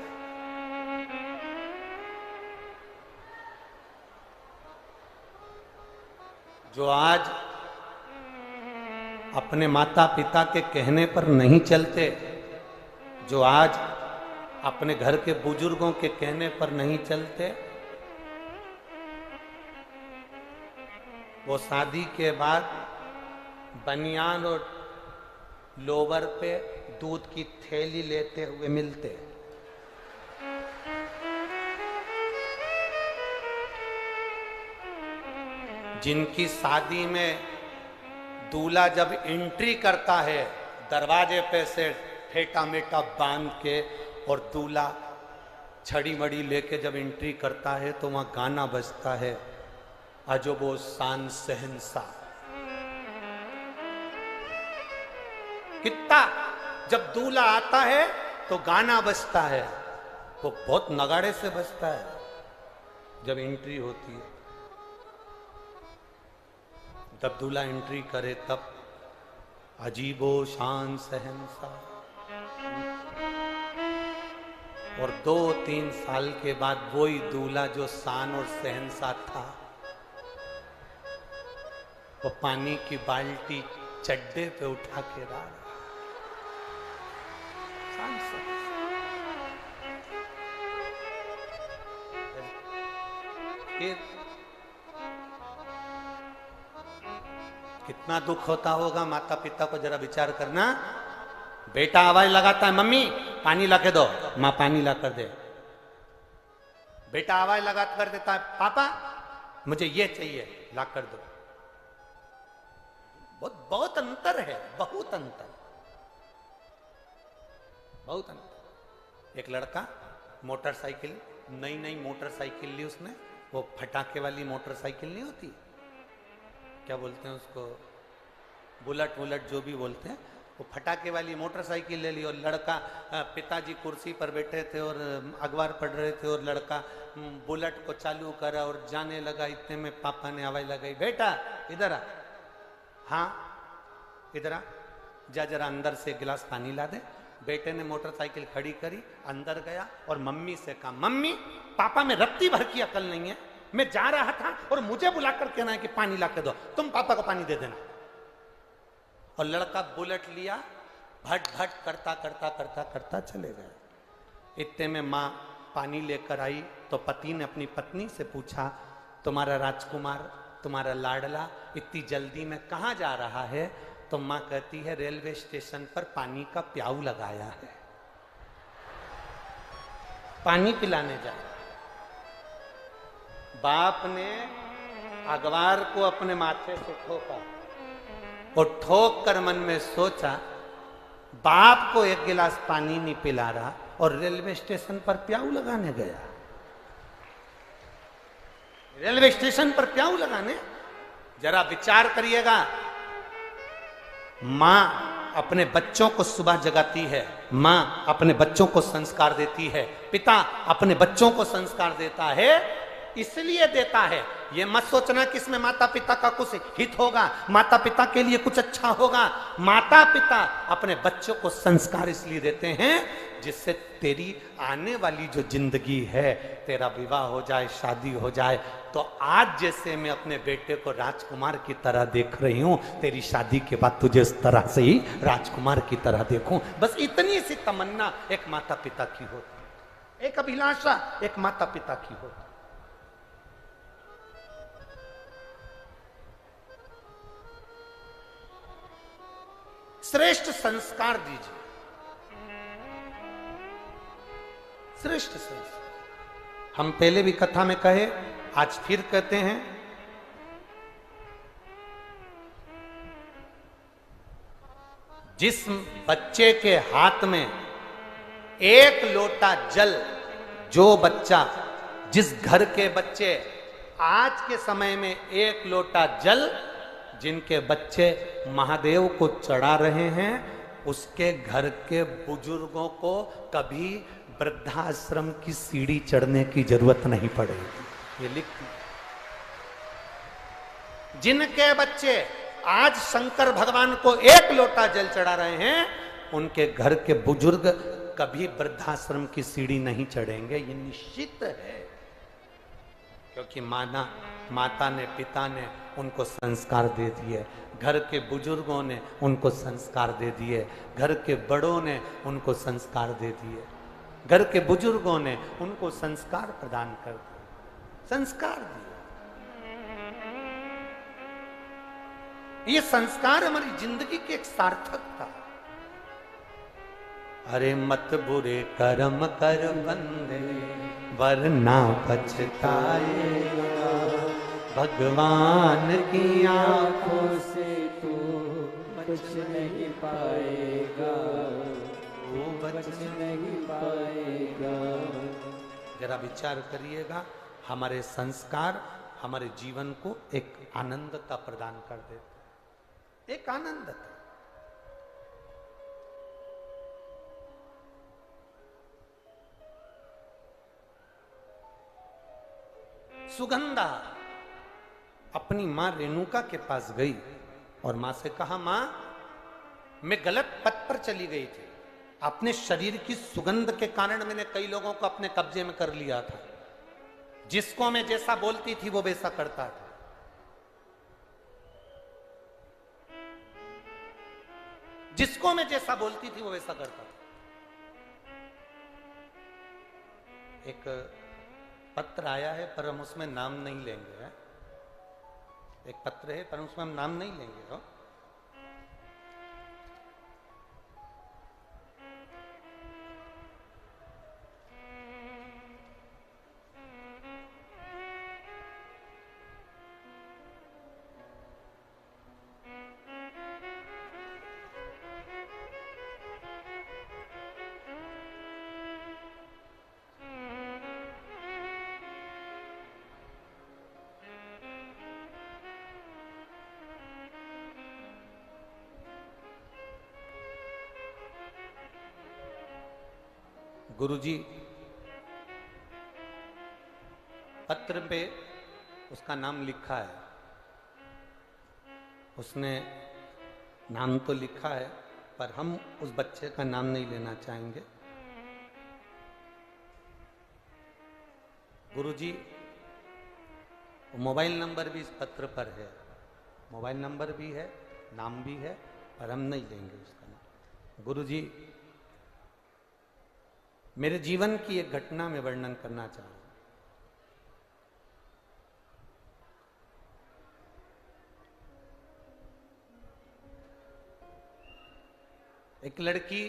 जो आज अपने माता पिता के कहने पर नहीं चलते, जो आज अपने घर के बुजुर्गों के कहने पर नहीं चलते, वो शादी के बाद बनियान और लोवर पे दूध की थैली लेते हुए मिलते। जिनकी शादी में दूल्हा जब एंट्री करता है दरवाजे पे से फेटा मेटा बांध के, और दूल्हा छड़ी मड़ी लेके जब एंट्री करता है तो वहां गाना बजता है, अजबो शान शहंशाह। कितना जब दूल्हा आता है तो गाना बजता है, वो बहुत नगाड़े से बजता है जब एंट्री होती है। जब दूल्हा एंट्री करे तब अजीबो शान शहंशाह। और 2-3 साल के बाद वही दूल्हा जो शान और शहंशाह था, वो पानी की बाल्टी चड्डे पे उठा के रहा। कितना दुख होता होगा माता पिता को, जरा विचार करना। बेटा आवाज लगाता है, मम्मी पानी ला के दो, माँ पानी ला कर दे। बेटा आवाज लगा कर देता है, पापा मुझे ये चाहिए, ला कर दो। बहुत बहुत अंतर है, बहुत अंतर, बहुत अंतर। एक लड़का मोटरसाइकिल, नई नई मोटरसाइकिल ली उसने, वो फटाके वाली मोटरसाइकिल नहीं होती, क्या बोलते हैं उसको, बुलेट वुलेट जो भी बोलते हैं, वो फटाके वाली मोटरसाइकिल ले ली। और लड़का, पिताजी कुर्सी पर बैठे थे और अखबार पढ़ रहे थे, और लड़का बुलेट को चालू करा और जाने लगा। इतने में पापा ने आवाज लगाई, बेटा इधर आ। हाँ इधर आ, जा जरा अंदर से गिलास पानी ला दे। बेटे ने मोटरसाइकिल खड़ी करी, अंदर गया और मम्मी से कहा, मम्मी पापा में रत्ती भर की अकल नहीं है, मैं जा रहा था और मुझे बुलाकर कहना है कि पानी ला के दो, तुम पापा को पानी दे देना। और लड़का बुलेट लिया, भट भट करता करता करता करता चले गए। इतने में माँ पानी लेकर आई तो पति ने अपनी पत्नी से पूछा, तुम्हारा राजकुमार, तुम्हारा लाडला इतनी जल्दी में कहाँ जा रहा है? तो माँ कहती है, रेलवे स्टेशन पर पानी का प्याऊ लगाया है, पानी पिलाने जा। बाप ने अखबार को अपने माथे से ठोका और ठोक कर मन में सोचा, बाप को एक गिलास पानी नहीं पिला रहा और रेलवे स्टेशन पर प्याऊ लगाने गया। रेलवे स्टेशन पर प्याऊ लगाने, जरा विचार करिएगा। मां अपने बच्चों को सुबह जगाती है, मां अपने बच्चों को संस्कार देती है, पिता अपने बच्चों को संस्कार देता है। इसलिए देता है, ये मत सोचना कि इसमें माता पिता का कुछ हित होगा, माता पिता के लिए कुछ अच्छा होगा। माता पिता अपने बच्चों को संस्कार इसलिए देते हैं जिससे तेरी आने वाली जो जिंदगी है, तेरा विवाह हो जाए, शादी हो जाए, तो आज जैसे मैं अपने बेटे को राजकुमार की तरह देख रही हूं, तेरी शादी के बाद तुझे उस तरह से ही राजकुमार की तरह देखूं। बस इतनी सी तमन्ना एक माता पिता की होती, एक अभिलाषा एक माता पिता की होती। श्रेष्ठ संस्कार दीजिए, श्रेष्ठ संस्कार। हम पहले भी कथा में कहे, आज फिर कहते हैं, जिस बच्चे के हाथ में एक लोटा जल, जो बच्चा, जिस घर के बच्चे आज के समय में एक लोटा जल जिनके बच्चे महादेव को चढ़ा रहे हैं, उसके घर के बुजुर्गों को कभी वृद्धाश्रम की सीढ़ी चढ़ने की जरूरत नहीं पड़ेगी। ये लिख, जिनके बच्चे आज शंकर भगवान को एक लोटा जल चढ़ा रहे हैं, उनके घर के बुजुर्ग कभी वृद्धाश्रम की सीढ़ी नहीं चढ़ेंगे, ये निश्चित है। क्योंकि माता ने, पिता ने उनको संस्कार दे दिए, घर के बुजुर्गों ने उनको संस्कार दे दिए, घर के बड़ों ने उनको संस्कार दे दिए, घर के बुजुर्गों ने उनको संस्कार प्रदान कर दिए, संस्कार दिए। ये संस्कार हमारी जिंदगी की एक सार्थकता। अरे मत बुरे कर्म कर बंदे, वरना पछताएगा, भगवान की आंखों से तू बच नहीं पाएगा, वो बच नहीं पाएगा। जरा विचार करिएगा, हमारे संस्कार हमारे जीवन को एक आनंदता प्रदान कर देते, एक आनंदता। सुगंधा अपनी मां रेणुका के पास गई और मां से कहा, मां मैं गलत पथ पर चली गई थी, अपने शरीर की सुगंध के कारण मैंने कई लोगों को अपने कब्जे में कर लिया था, जिसको मैं जैसा बोलती थी वो वैसा करता था। जिसको मैं जैसा बोलती थी वो वैसा करता था। एक पत्र आया है पर हम उसमें नाम नहीं लेंगे, है? एक पत्र है पर उसमें हम नाम नहीं लेंगे। हो? गुरुजी पत्र पे उसका नाम लिखा है, उसने नाम तो लिखा है पर हम उस बच्चे का नाम नहीं लेना चाहेंगे। गुरुजी मोबाइल नंबर भी इस पत्र पर है, मोबाइल नंबर भी है, नाम भी है, पर हम नहीं लेंगे उसका नाम। गुरुजी मेरे जीवन की एक घटना में वर्णन करना चाहूँ। एक लड़की,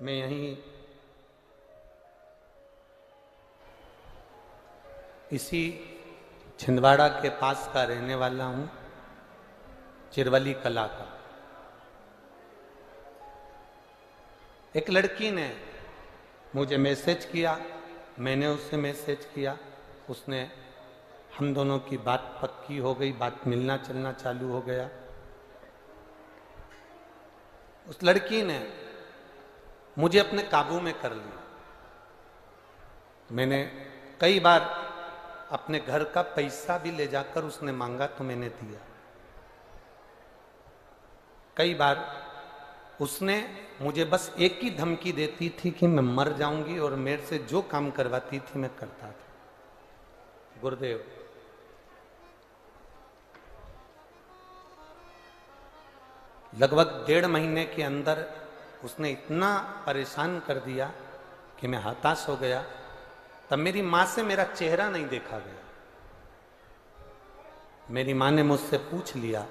मैं यहीं इसी छिंदवाड़ा के पास का रहने वाला हूं, चिरवली कला का। एक लड़की ने मुझे मैसेज किया, मैंने उससे मैसेज किया, उसने, हम दोनों की बात पक्की हो गई, बात मिलना चलना चालू हो गया। उस लड़की ने मुझे अपने काबू में कर लिया। मैंने कई बार अपने घर का पैसा भी ले जाकर उसने मांगा तो मैंने दिया। कई बार उसने मुझे बस एक ही धमकी देती थी कि मैं मर जाऊंगी, और मेरे से जो काम करवाती थी मैं करता था। गुरुदेव, लगभग 1.5 महीने के अंदर उसने इतना परेशान कर दिया कि मैं हताश हो गया। तब मेरी माँ से मेरा चेहरा नहीं देखा गया। मेरी माँ ने मुझसे पूछ लिया,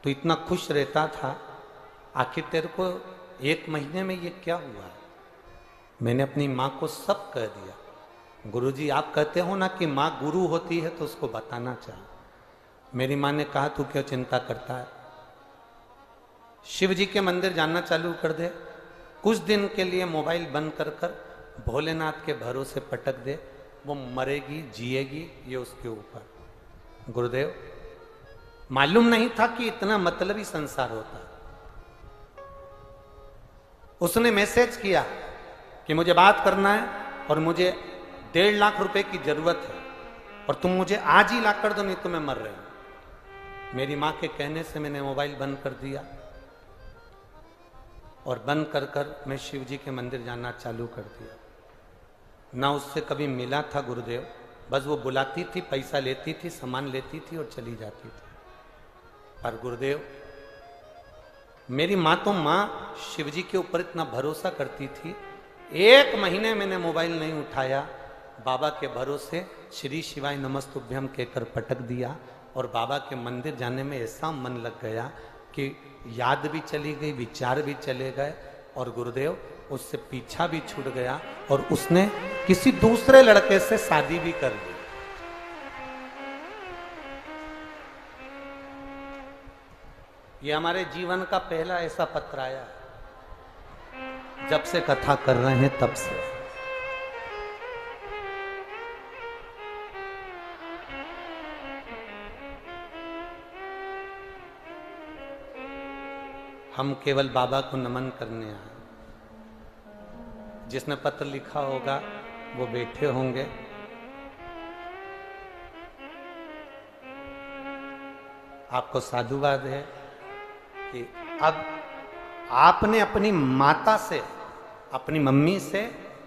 तो इतना खुश रहता था, आखिर तेरे को 1 महीने में ये क्या हुआ? मैंने अपनी माँ को सब कह दिया। गुरुजी, आप कहते हो ना कि माँ गुरु होती है तो उसको बताना चाहिए। मेरी माँ ने कहा, तू क्यों चिंता करता है, शिव जी के मंदिर जाना चालू कर दे, कुछ दिन के लिए मोबाइल बंद कर कर भोलेनाथ के भरोसे पटक दे, वो मरेगी जिएगी ये उसके ऊपर। गुरुदेव, मालूम नहीं था कि इतना मतलबी संसार होता है। उसने मैसेज किया कि मुझे बात करना है और मुझे 1.5 लाख रुपए की जरूरत है, और तुम मुझे आज ही ला कर दो, नहीं तो मैं मर रही हूं। मेरी माँ के कहने से मैंने मोबाइल बंद कर दिया, और बंद कर कर मैं शिव जी के मंदिर जाना चालू कर दिया। ना उससे कभी मिला था गुरुदेव, बस वो बुलाती थी, पैसा लेती थी, सामान लेती थी और चली जाती थी। पर गुरुदेव, मेरी माँ तो माँ शिव जी के ऊपर इतना भरोसा करती थी, 1 महीने मैंने मोबाइल नहीं उठाया, बाबा के भरोसे श्री शिवाय नमस्तुभ्यम कहकर पटक दिया, और बाबा के मंदिर जाने में ऐसा मन लग गया कि याद भी चली गई, विचार भी चले गए, और गुरुदेव उससे पीछा भी छूट गया, और उसने किसी दूसरे लड़के से शादी भी कर ली। ये हमारे जीवन का पहला ऐसा पत्र आया, जब से कथा कर रहे हैं तब से। हम केवल बाबा को नमन करने आए। जिसने पत्र लिखा होगा वो बैठे होंगे। आपको साधुवाद है कि अब आपने अपनी माता से, अपनी मम्मी से,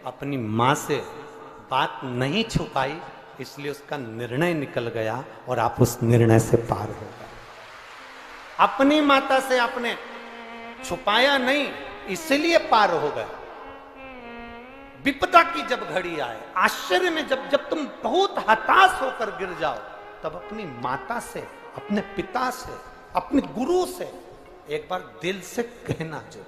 अपनी माँ से बात नहीं छुपाई, इसलिए उसका निर्णय निकल गया और आप उस निर्णय से पार हो गए। अपनी माता से आपने छुपाया नहीं, इसलिए पार हो गए। विपदा की जब घड़ी आए, आश्चर्य में जब तुम बहुत हताश होकर गिर जाओ, तब अपनी माता से, अपने पिता से, अपने गुरु से एक बार दिल से कहना जरूर।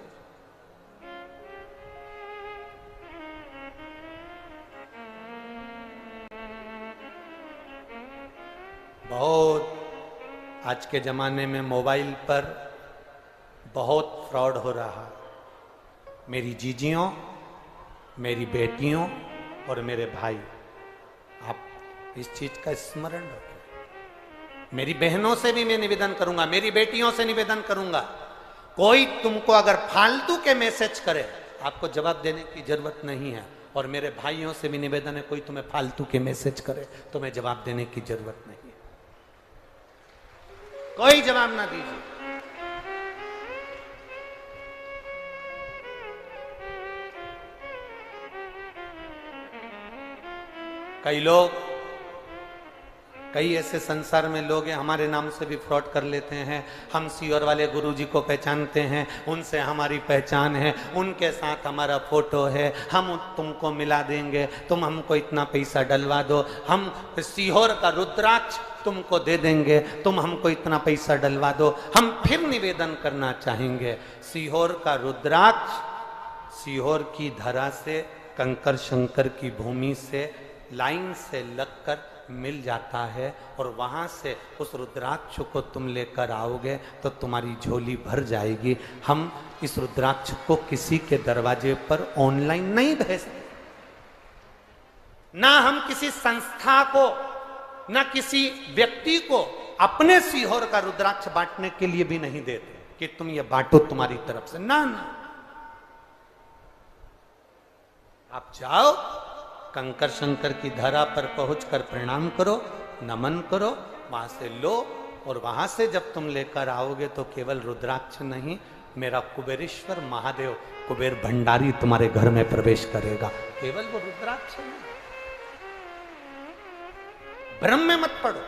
बहुत आज के जमाने में मोबाइल पर बहुत फ्रॉड हो रहा है। मेरी जीजियों, मेरी बेटियों और मेरे भाई, आप इस चीज का स्मरण रखें। मेरी बहनों से भी मैं निवेदन करूंगा, मेरी बेटियों से निवेदन करूंगा, कोई तुमको अगर फालतू के मैसेज करे, आपको जवाब देने की जरूरत नहीं है। और मेरे भाइयों से भी निवेदन है, कोई तुम्हें फालतू के मैसेज करे, तुम्हें जवाब देने की जरूरत नहीं है। कोई जवाब ना दीजिए। कई ऐसे संसार में लोग हैं, हमारे नाम से भी फ्रॉड कर लेते हैं। हम सीहोर वाले गुरुजी को पहचानते हैं, उनसे हमारी पहचान है, उनके साथ हमारा फोटो है, हम तुमको मिला देंगे, तुम हमको इतना पैसा डलवा दो, हम सीहोर का रुद्राक्ष तुमको दे देंगे, तुम हमको इतना पैसा डलवा दो। हम फिर निवेदन करना चाहेंगे, सीहोर का रुद्राक्ष सीहोर की धरा से, कंकर शंकर की भूमि से लाइन से लगकर मिल जाता है, और वहां से उस रुद्राक्ष को तुम लेकर आओगे तो तुम्हारी झोली भर जाएगी। हम इस रुद्राक्ष को किसी के दरवाजे पर ऑनलाइन नहीं भेजते, ना हम किसी संस्था को, ना किसी व्यक्ति को अपने सीहोर का रुद्राक्ष बांटने के लिए भी नहीं देते कि तुम ये बांटो तुम्हारी तरफ से। ना, आप जाओ, कंकर शंकर की धरा पर पहुंचकर प्रणाम करो, नमन करो, वहां से लो, और वहां से जब तुम लेकर आओगे तो केवल रुद्राक्ष नहीं, मेरा कुबेरेश्वर महादेव कुबेर भंडारी तुम्हारे घर में प्रवेश करेगा। केवल वो रुद्राक्ष नहीं। भ्रम में मत पड़ो।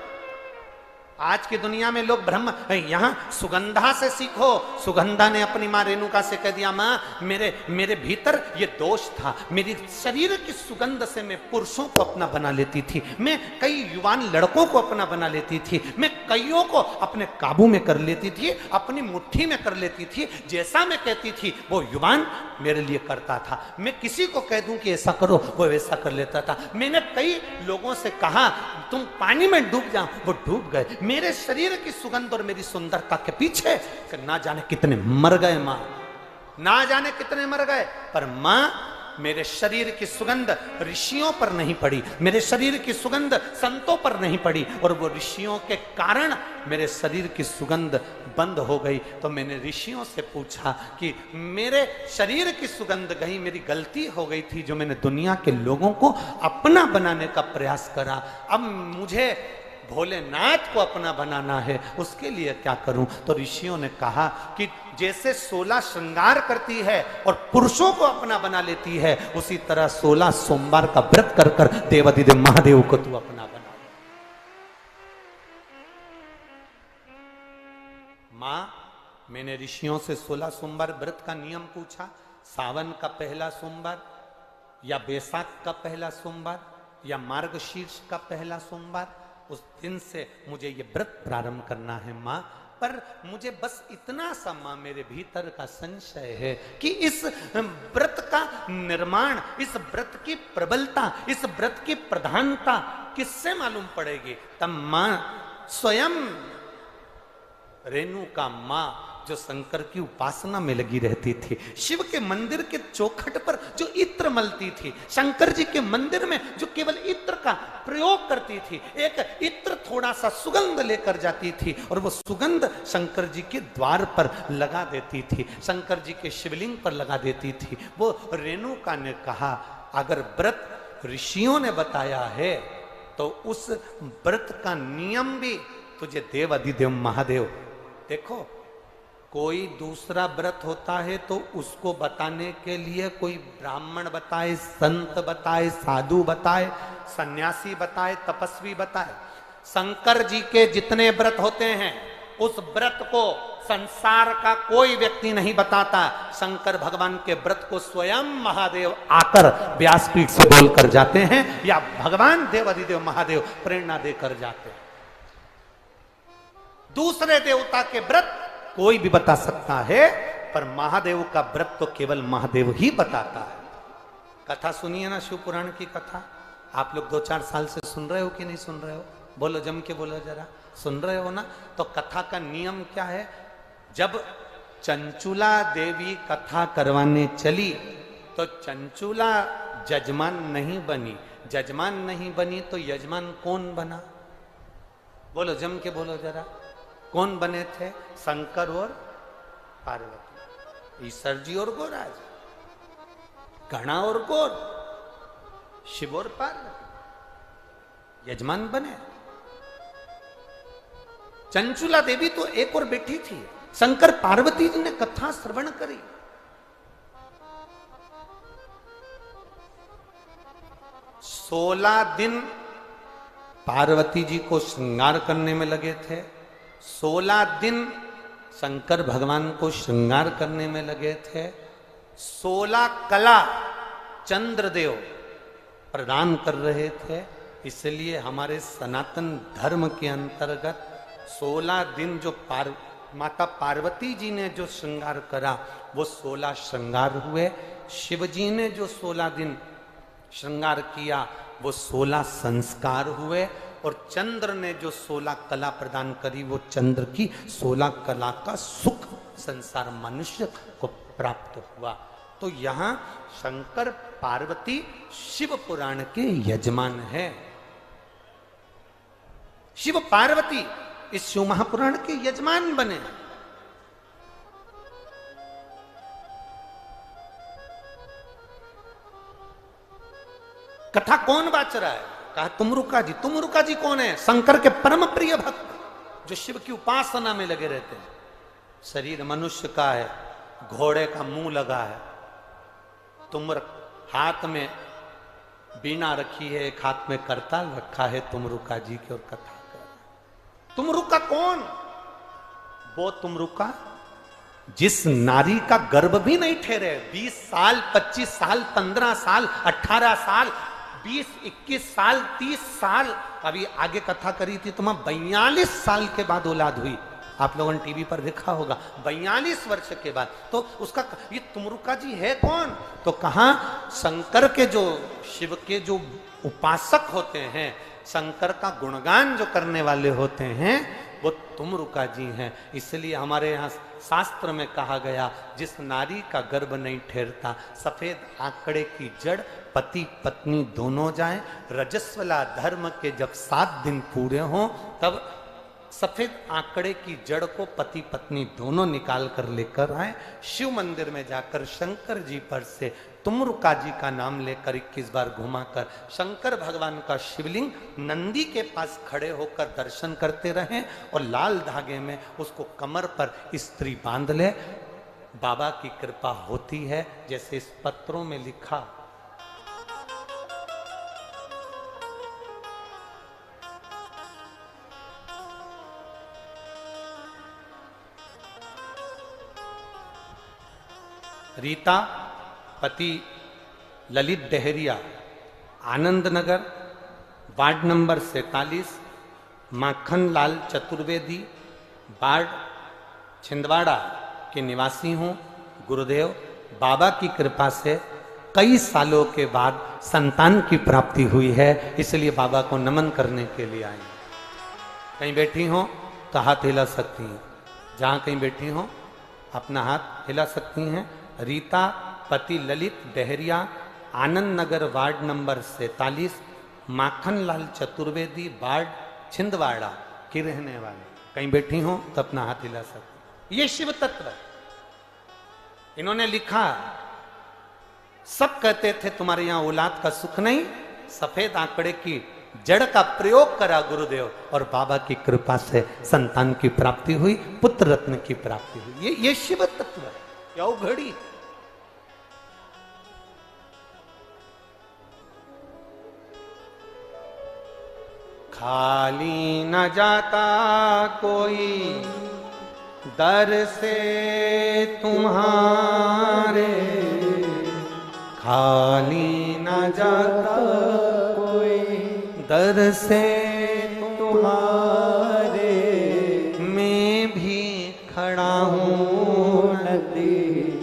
आज की दुनिया में लोग ब्रह्म, यहां सुगंधा से सीखो। सुगंधा ने अपनी मां रेणुका से कह दिया, मां मेरे भीतर ये दोष था, मेरी शरीर की सुगंध से मैं पुरुषों को अपना बना लेती थी, मैं कई युवान लड़कों को अपना बना लेती थी, मैं कईयों को अपने काबू में कर लेती थी, अपनी मुट्ठी में कर लेती थी। जैसा मैं कहती थी वो युवान मेरे लिए करता था, मैं किसी को कह दूं कि ऐसा करो वो वैसा कर लेता था। मैंने कई लोगों से कहा तुम पानी में डूब जाओ, वो डूब गए। मेरे शरीर की सुगंध और मेरी सुंदरता के पीछे ना जाने कितने मर गए मां, ना जाने कितने मर गए। पर मां, मेरे शरीर की सुगंध ऋषियों पर नहीं पड़ी, मेरे शरीर की सुगंध संतों पर नहीं पड़ी, और वो ऋषियों के कारण मेरे शरीर की सुगंध बंद हो गई। तो मैंने ऋषियों से पूछा कि मेरे शरीर की सुगंध गई, मेरी गलती हो गई थी जो मैंने दुनिया के लोगों को अपना बनाने का प्रयास करा। अब मुझे भोलेनाथ को अपना बनाना है, उसके लिए क्या करूं? तो ऋषियों ने कहा कि जैसे 16 श्रृंगार करती है और पुरुषों को अपना बना लेती है, उसी तरह 16 सोमवार का व्रत कर कर देवाधिदेव महादेव को तू अपना बना। मां, मैंने ऋषियों से 16 सोमवार व्रत का नियम पूछा। सावन का पहला सोमवार, या बैसाख का पहला सोमवार, या मार्गशीर्ष का पहला सोमवार, उस दिन से मुझे ये व्रत प्रारंभ करना है मां। पर मुझे बस इतना सा मां, मेरे भीतर का संशय है कि इस व्रत का निर्माण, इस व्रत की प्रबलता, इस व्रत की प्रधानता किससे मालूम पड़ेगी? तब मां स्वयं रेणुका मां, जो शंकर की उपासना में लगी रहती थी, शिव के मंदिर के चौखट पर जो इत्र मलती थी, शंकर जी के मंदिर में जो केवल इत्र का प्रयोग करती थी, एक इत्र थोड़ा सा सुगंध लेकर जाती थी और वो सुगंध शंकर जी के द्वार पर लगा देती थी, शंकर जी के शिवलिंग पर लगा देती थी। वो रेणुका ने कहा, अगर व्रत ऋषियों ने बताया है तो उस व्रत का नियम भी तुझे देव अधिदेव महादेव। देखो, कोई दूसरा व्रत होता है तो उसको बताने के लिए कोई ब्राह्मण बताए, संत बताए, साधु बताए, सन्यासी बताए, तपस्वी बताए। शंकर जी के जितने व्रत होते हैं उस व्रत को संसार का कोई व्यक्ति नहीं बताता। शंकर भगवान के व्रत को स्वयं महादेव आकर व्यासपीठ से बोलकर जाते हैं, या भगवान देव अधिदेव महादेव प्रेरणा देकर जाते हैं। दूसरे देवता के व्रत कोई भी बता सकता है, पर महादेव का व्रत तो केवल महादेव ही बताता है। कथा सुनिए ना, शिव पुराण की कथा। आप लोग 2-4 साल से सुन रहे हो कि नहीं सुन रहे हो? बोलो, जम के बोलो जरा, सुन रहे हो ना? तो कथा का नियम क्या है? जब चंचुला देवी कथा करवाने चली तो चंचुला जजमान नहीं बनी। जजमान नहीं बनी तो यजमान कौन बना? बोलो, जम के बोलो जरा, कौन बने थे? शंकर और पार्वती, ईश्वर जी और गोराज, घना और गौर, शिव और पार्वती यजमान बने। चंचुला देवी तो एक और बैठी थी, शंकर पार्वती जी ने कथा श्रवण करी। सोलह दिन पार्वती जी को श्रृंगार करने में लगे थे, 16 दिन शंकर भगवान को श्रृंगार करने में लगे थे, 16 कला चंद्रदेव प्रदान कर रहे थे। इसलिए हमारे सनातन धर्म के अंतर्गत 16 दिन जो माता पार्वती जी ने जो श्रृंगार करा वो 16 श्रृंगार हुए। शिव जी ने जो 16 दिन श्रृंगार किया वो 16 संस्कार हुए। और चंद्र ने जो 16 कला प्रदान करी वो चंद्र की 16 कला का सुख संसार मनुष्य को प्राप्त हुआ। तो यहाँ शंकर पार्वती शिव पुराण के यजमान है। शिव पार्वती इस शिव महापुराण के यजमान बने। कथा कौन बाच रहा है? कहा तुमरुका जी। तुमरुका जी कौन है? शंकर के परम प्रिय भक्त जो शिव की उपासना में लगे रहते हैं। शरीर मनुष्य का है, घोड़े का मुंह लगा है, तुमर हाथ में बीना रखी है, एक हाथ में करताल रखा है तुमरुका जी की और कथा कर। तुमरुका कौन? वो तुमरुका जिस नारी का गर्भ भी नहीं ठहरे, 20 साल 25 साल 15 साल 18 साल 20 21 साल 30 साल, अभी आगे कथा करी थी तो 42 साल के बाद औलाद हुई। आप लोगों ने टीवी पर देखा होगा, 42 वर्ष के बाद। तो उसका ये तुमरुका जी है कौन? तो कहा शंकर के जो शिव के जो उपासक होते हैं, शंकर का गुणगान जो करने वाले होते हैं वो तुमरुका जी हैं। इसलिए हमारे यहाँ शास्त्र में कहा गया जिस नारी का गर्भ नहीं ठहरता, सफेद आंकड़े की जड़ पति पत्नी दोनों जाएं, रजस्वला धर्म के जब 7 दिन पूरे हों तब सफेद आंकड़े की जड़ को पति पत्नी दोनों निकाल कर लेकर आए। शिव मंदिर में जाकर शंकर जी पर से तुमरुका जी का नाम लेकर 21 बार घुमाकर शंकर भगवान का शिवलिंग नंदी के पास खड़े होकर दर्शन करते रहें और लाल धागे में उसको कमर पर स्त्री बांध ले। बाबा की कृपा होती है। जैसे इस पत्रों में लिखा, रीता पति Lalit Dahariya, Anand Nagar, ward number 47, Makhan Lal Chaturvedi, ward Chhindwara के निवासी हूँ। गुरुदेव बाबा की कृपा से कई सालों के बाद संतान की प्राप्ति हुई है, इसलिए बाबा को नमन करने के लिए आई। कहीं बैठी हो तो हाथ हिला सकती हैं, जहाँ कहीं बैठी हो अपना हाथ हिला सकती हैं। रीता पति Lalit Dahariya, Anand Nagar, ward number 47, Makhan Lal Chaturvedi, ward Chhindwara की रहने वाले। कहीं बैठी हो तो अपना हाथ हिला सकते। ये शिव तत्व इन्होंने लिखा। सब कहते थे तुम्हारे यहां औलाद का सुख नहीं, सफेद आंकड़े की जड़ का प्रयोग करा गुरुदेव और बाबा की कृपा से संतान की प्राप्ति हुई, पुत्र रत्न की प्राप्ति हुई। ये शिव तत्व है, क्या घड़ी। खाली न जाता कोई दर से तुम्हारे, खाली न जाता कोई दर से तुम्हारे, मैं भी खड़ा हूँ नदी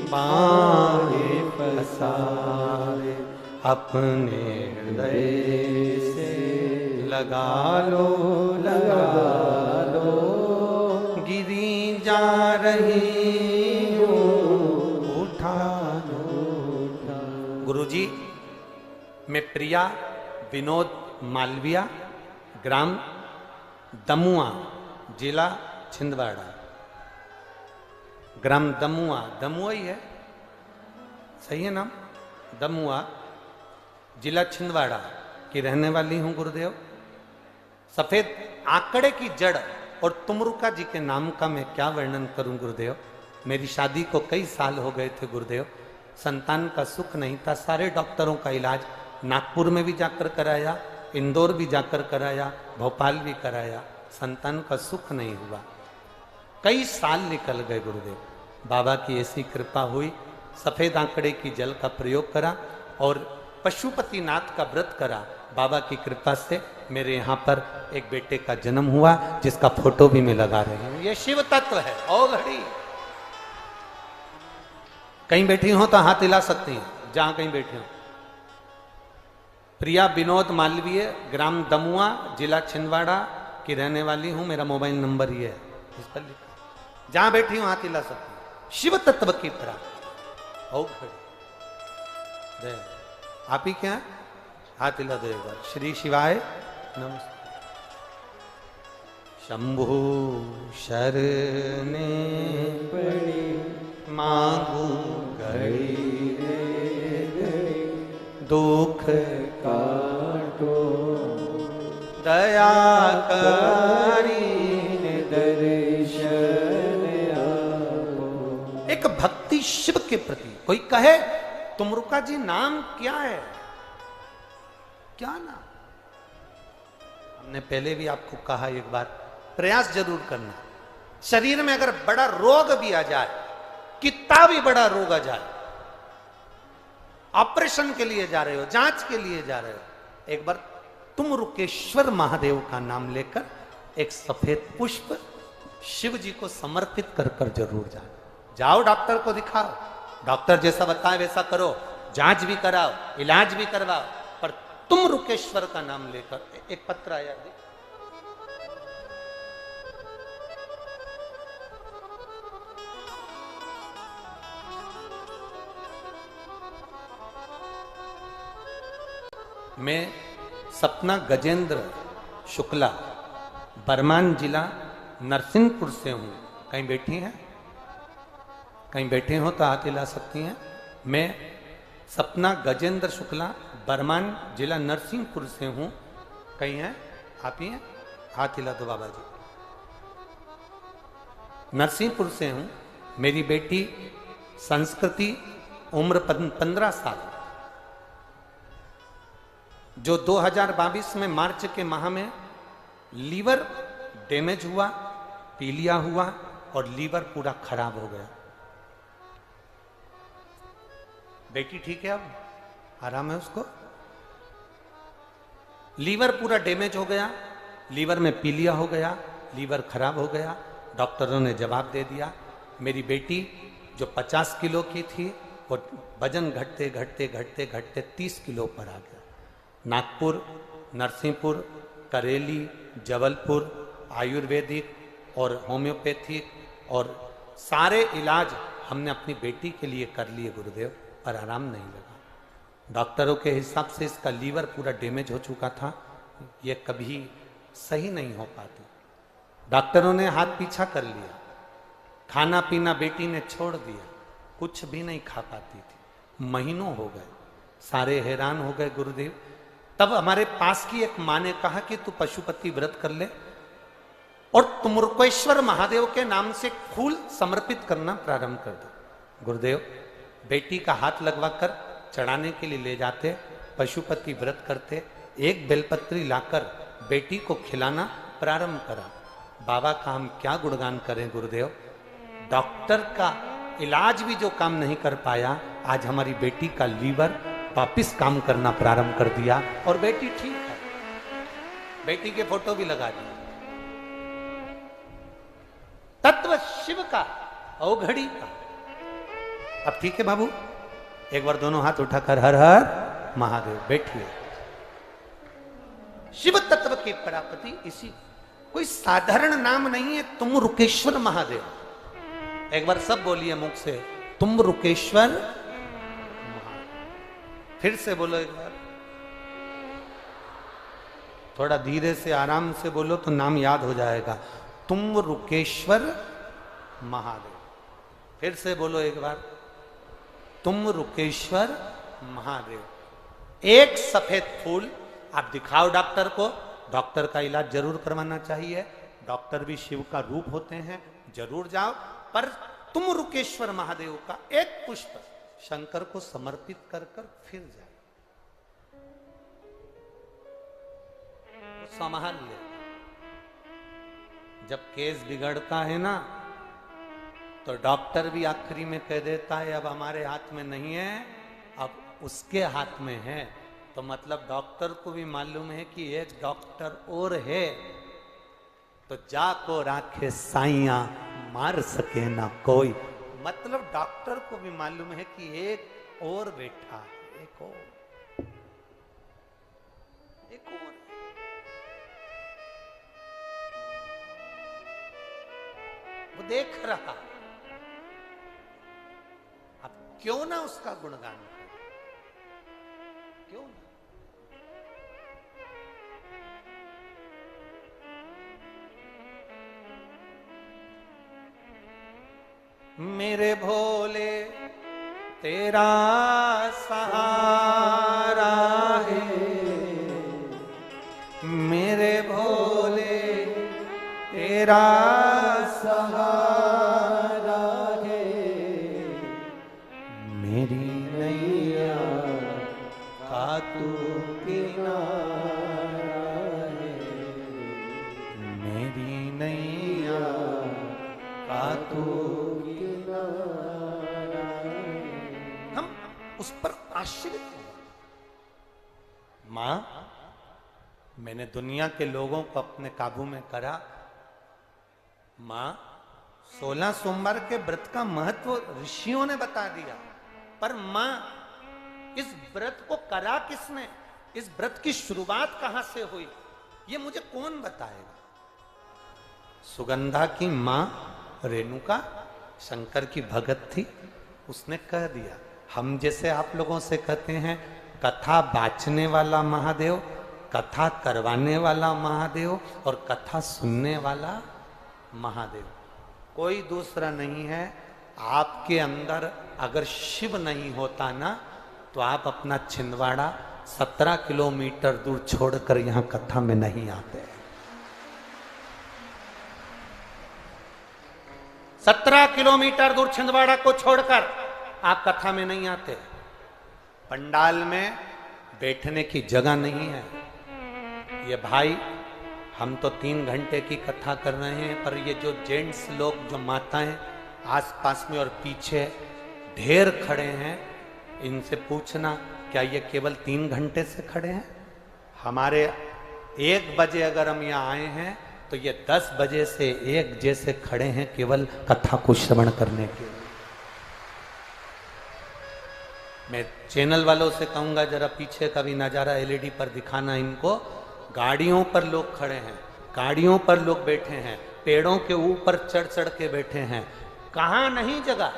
बाहे पसारे, अपने हृदय से लगा लो गिरी जा रही हूँ, उठा लो। गुरुजी, मैं प्रिया विनोद मालविया, ग्राम दमुआ, जिला छिंदवाड़ा, ग्राम दमुआ, दमुआ ही है, सही है नाम, दमुआ, जिला छिंदवाड़ा की रहने वाली हूं गुरुदेव। सफेद आंकड़े की जड़ और तुमरुका जी के नाम का मैं क्या वर्णन करूं गुरुदेव। मेरी शादी को कई साल हो गए थे गुरुदेव, संतान का सुख नहीं था। सारे डॉक्टरों का इलाज नागपुर में भी जाकर कराया, इंदौर भी जाकर कराया, भोपाल भी कराया, संतान का सुख नहीं हुआ। कई साल निकल गए गुरुदेव। बाबा की ऐसी कृपा हुई, सफेद आंकड़े की जल का प्रयोग करा और पशुपतिनाथ का व्रत करा। बाबा की कृपा से मेरे यहाँ पर एक बेटे का जन्म हुआ, जिसका फोटो भी मैं लगा रही हूं। ये शिव तत्व है। ओ घड़ी कहीं बैठी हो तो हाथ हिला सकती हैं, जहां कहीं बैठी हो। प्रिया विनोद मालवीय, ग्राम दमुआ, जिला छिंदवाड़ा की रहने वाली हूं। मेरा मोबाइल नंबर ये है, इस पर लिखा। जहां बैठी हूं हाथ हिला सकती हूं। शिव तत्व की तरह। ओ घड़ी आप ही क्या हाथ हिला दो एक बार। श्री शिवाय नमस्ते। शंभु शरणे पड़ी मांगू घड़ी रे घड़ी दुख काटो दया करी दर्शन आपो। एक भक्ति शिव के प्रति। कोई कहे तुमरुका जी नाम क्या है, क्या नाम? हमने पहले भी आपको कहा एक बार, प्रयास जरूर करना। शरीर में अगर बड़ा रोग भी आ जाए, कितना भी बड़ा रोग आ जाए, ऑपरेशन के लिए जा रहे हो, जांच के लिए जा रहे हो, एक बार तुमरुकेश्वर महादेव का नाम लेकर एक सफेद पुष्प शिव जी को समर्पित कर कर जरूर जाओ। जाओ डॉक्टर को दिखाओ, डॉक्टर जैसा बताए वैसा करो, जांच भी कराओ, इलाज भी करवाओ, पर तुमरुकेश्वर का नाम लेकर। एक पत्र आया जी, मैं सपना गजेंद्र शुक्ला, बरमान जिला नरसिंहपुर से हूं। कहीं बैठी हैं? कहीं बैठे हो तो हाथ हिला सकती हैं। मैं सपना गजेंद्र शुक्ला, बरमान जिला नरसिंहपुर से हूं। कहीं हैं? आप ही हैं? हाथ हिला दो बाबा जी। नरसिंहपुर से हूं। मेरी बेटी संस्कृति, उम्र 15 साल, जो 2022 में मार्च के माह में लीवर डैमेज हुआ, पीलिया हुआ और लीवर पूरा खराब हो गया। बेटी ठीक है, अब आराम है उसको। लीवर पूरा डैमेज हो गया, लीवर में पीलिया हो गया, लीवर खराब हो गया। डॉक्टरों ने जवाब दे दिया। मेरी बेटी जो 50 किलो की थी, वो वजन घटते घटते घटते घटते 30 किलो पर आ गया। नागपुर, नरसिंहपुर, करेली, जबलपुर, आयुर्वेदिक और होम्योपैथिक और सारे इलाज हमने अपनी बेटी के लिए कर लिए गुरुदेव, पर आराम नहीं लगा। डॉक्टरों के हिसाब से इसका लीवर पूरा डैमेज हो चुका था, ये कभी सही नहीं हो पाती। डॉक्टरों ने हाथ पीछा कर लिया, खाना पीना बेटी ने छोड़ दिया, कुछ भी नहीं खा पाती थी। महीनों हो गए, सारे हैरान हो गए गुरुदेव। तब हमारे पास की एक माँ ने कहा कि तू पशुपति व्रत कर ले और तुमरुकेश्वर महादेव के नाम से फूल समर्पित करना प्रारंभ कर दो। गुरुदेव बेटी का हाथ लगवाकर चढ़ाने के लिए ले जाते, पशुपति व्रत करते, एक बेलपत्री लाकर बेटी को खिलाना प्रारंभ करा। बाबा का हम क्या गुणगान करें गुरुदेव। डॉक्टर का इलाज भी जो काम नहीं कर पाया, आज हमारी बेटी का लीवर वापिस काम करना प्रारंभ कर दिया और बेटी ठीक है। बेटी के फोटो भी लगा दिए। तत्व शिव का, अवघड़ी का। अब ठीक है बाबू, एक बार दोनों हाथ उठाकर हर हर महादेव बैठिए। शिव तत्व के प्राप्ति इसी, कोई साधारण नाम नहीं है तुमरुकेश्वर महादेव। एक बार सब बोलिए मुख से, तुमरुकेश्वर। फिर से बोलो एक बार, थोड़ा धीरे से आराम से बोलो तो नाम याद हो जाएगा। तुमरुकेश्वर महादेव। फिर से बोलो एक बार, तुम रुकेश्वर महादेव। एक सफेद फूल आप दिखाओ डॉक्टर को, डॉक्टर का इलाज जरूर करवाना चाहिए, डॉक्टर भी शिव का रूप होते हैं, जरूर जाओ, पर तुम रुकेश्वर महादेव का एक पुष्प शंकर को समर्पित कर कर फिर जाओ, संभाल ले। जब केस बिगड़ता है ना, तो डॉक्टर भी आखिरी में कह देता है अब हमारे हाथ में नहीं है, अब उसके हाथ में है। तो मतलब डॉक्टर को भी मालूम है कि एक डॉक्टर और है, तो जाको राखे साइया मार सके ना कोई। मतलब डॉक्टर को भी मालूम है कि एक और बैठा है, एक और। वो देख रहा, अब क्यों ना उसका गुणगान करें, क्यों ना। मेरे भोले तेरा सहारा है, मेरे भोले तेरा सहारा है, मेरी नैया का तू किनारा है, मेरी नैया का तू किनारा है। हम उस पर आश्रित हैं। मां, मैंने दुनिया के लोगों को अपने काबू में करा। मां, 16 सोमवार के व्रत का महत्व ऋषियों ने बता दिया, पर मां इस व्रत को करा किसने, इस व्रत की शुरुआत कहां से हुई, ये मुझे कौन बताएगा। सुगंधा की मां रेणुका शंकर की भगत थी, उसने कह दिया। हम जैसे आप लोगों से कहते हैं कथा बाचने वाला महादेव, कथा करवाने वाला महादेव और कथा सुनने वाला महादेव, कोई दूसरा नहीं है। आपके अंदर अगर शिव नहीं होता ना, तो आप अपना छिंदवाड़ा 17 किलोमीटर दूर छोड़कर यहां कथा में नहीं आते। 17 किलोमीटर दूर छिंदवाड़ा को छोड़कर आप कथा में नहीं आते। पंडाल में बैठने की जगह नहीं है। ये भाई, हम तो 3 घंटे की कथा कर रहे हैं, पर ये जो जेंट्स लोग, जो माताएं आसपास में और पीछे ढेर खड़े हैं, इनसे पूछना क्या ये केवल 3 घंटे से खड़े हैं। हमारे 1 बजे अगर हम यहाँ आए हैं, तो ये 10 बजे से 1 जैसे खड़े हैं केवल कथा को श्रवण करने के लिए। मैं चैनल वालों से कहूंगा जरा पीछे का भी नजारा एलईडी पर दिखाना इनको। गाड़ियों पर लोग खड़े हैं, गाड़ियों पर लोग बैठे हैं, पेड़ों के ऊपर चढ़ चढ़ के बैठे हैं, कहाँ नहीं जगह।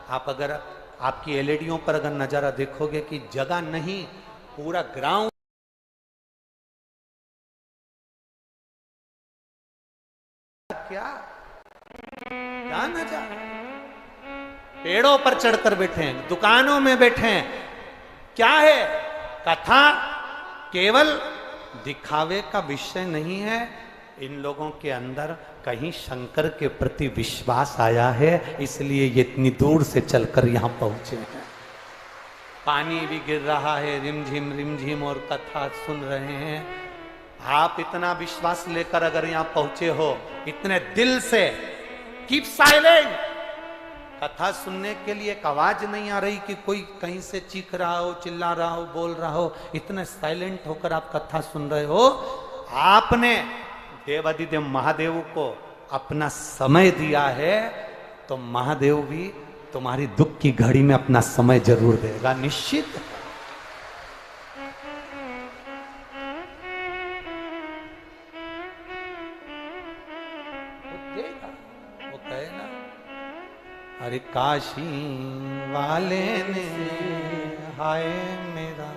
आप अगर आपकी एलईडीओं पर अगर नजारा देखोगे कि जगह नहीं, पूरा ग्राउंड क्या नजारा। पेड़ों पर चढ़कर बैठे हैं, दुकानों में बैठे हैं। क्या है? कथा केवल दिखावे का विषय नहीं है। इन लोगों के अंदर कहीं शंकर के प्रति विश्वास आया है, इसलिए ये इतनी दूर से चलकर यहां पहुंचे हैं। पानी भी गिर रहा है रिमझिम, और कथा सुन रहे हैं। आप इतना विश्वास लेकर अगर यहां पहुंचे हो, इतने दिल से, कीप साइलेंट। कथा सुनने के लिए एक आवाज नहीं आ रही कि कोई कहीं से चीख रहा हो, चिल्ला रहा हो, बोल रहा हो। इतने साइलेंट होकर आप कथा सुन रहे हो। आपने देवाधिदेव महादेव को अपना समय दिया है, तो महादेव भी तुम्हारी दुख की घड़ी में अपना समय जरूर देगा, निश्चित। वो कहेगा, अरे काशी वाले ने हाय मेरा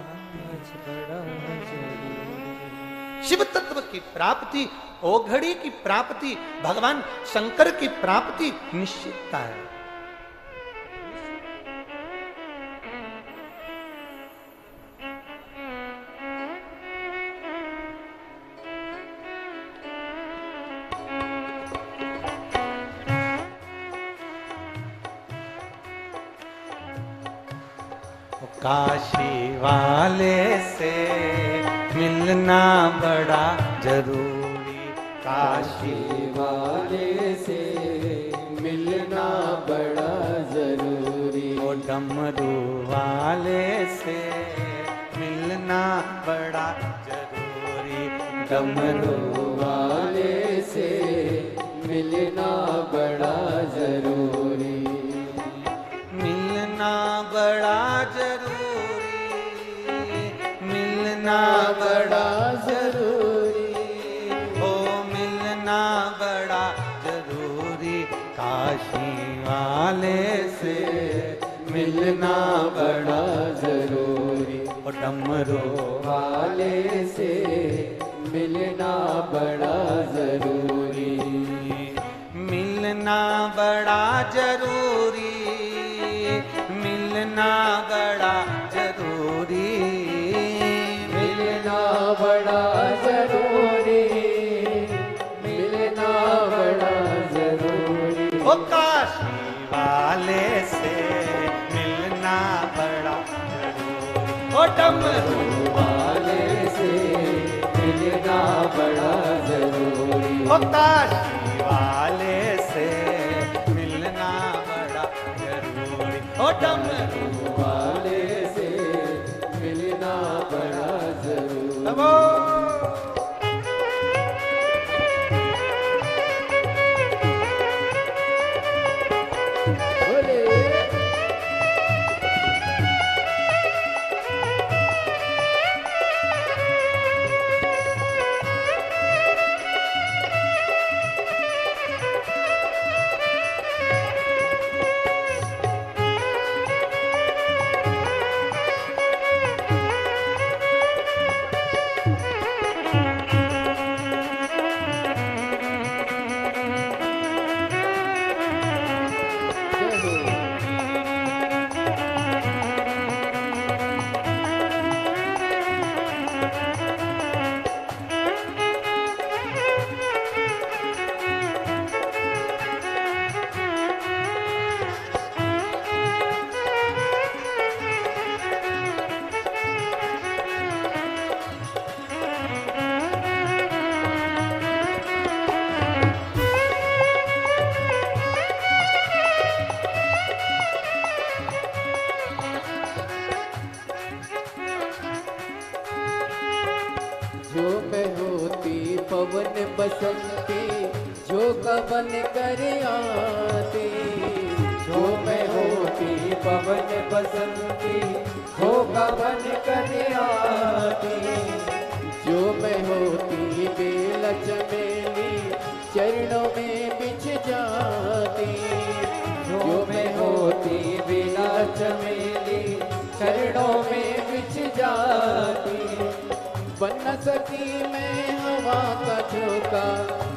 शिव तत्व की प्राप्ति, ओघड़ी की प्राप्ति, भगवान शंकर की प्राप्ति निश्चितता है। काशी वाले से मिलना बड़ा जरूरी, काशी वाले से मिलना बड़ा जरूरी, ओ डमरू वाले से मिलना बड़ा जरूरी, डमरू वाले से मिलना बड़ा जरूरी, मिलना बड़ा जरूरी, मिलना बड़ा जरूरी, ओ मिलना बड़ा जरूरी, काशी वाले से मिलना बड़ा जरूरी, ओ डमरू वाले से मिलना बड़ा जरूरी, मिलना बड़ा जरूरी, मिलना बड़ा जरूरी, मिलना बड़ा जरूरी, मिलना बड़ा जरूरी, ओ काशी वाले से मिलना बड़ा जरूरी, ओ डमरू वाले से मिलना बड़ा जरूरी, ओ काशी वाले से मिलना बड़ा जरूरी, ओ डमरू वाले से मिलना बड़ा जरूरी। नमो बोले जो मैं होती पवन बसंती, जो कवन कर आती, जो मैं होती पवन बसंती, जो कवन कर आती, जो मैं होती बेल चमेली, चरणों में बिछ जाती, जो मैं होती बेला चमेली, चरणों में बिछ जाती, बन सकी मैं हवा का झोंका,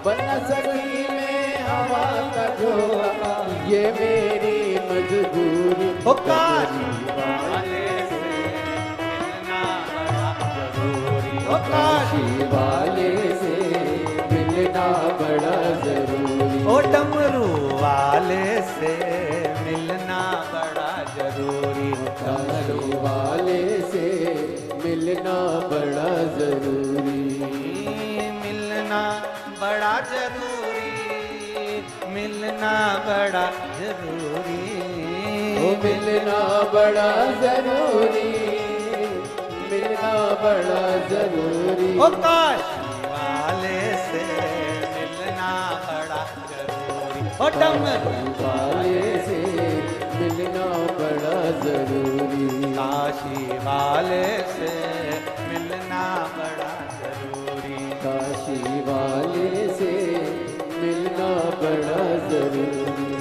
बन सकी मैं हवा का झोंका, ये मेरी मजबूरी, ओ काशी वाले से मिलना बड़ा जरूरी, ओ काशी काशी वाले से मिलना बड़ा जरूरी, ओ डमरू वाले से मिलना बड़ा जरूरी, काशी वाले से मिलना बड़ा जरूरी, मिलना बड़ा जरूरी, मिलना बड़ा जरूरी, ओ मिलना बड़ा जरूरी, मिलना बड़ा जरूरी, ओ काशी वाले से मिलना बड़ा जरूरी, ओ डमरू वाले से मिलना बड़ा जरूरी, काशी वाले से मिलना बड़ा जरूरी, काशी वाले से मिलना बड़ा जरूरी।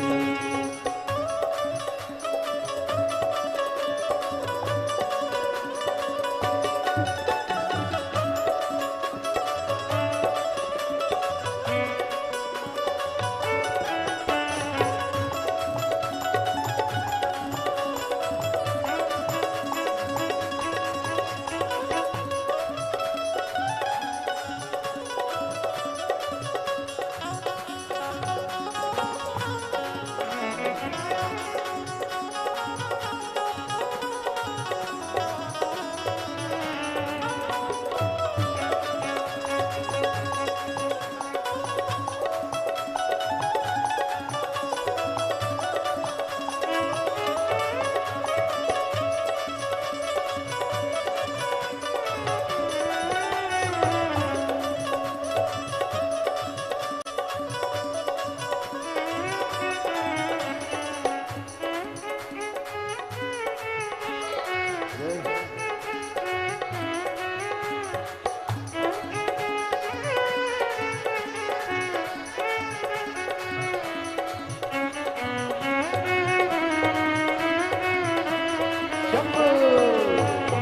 शंभू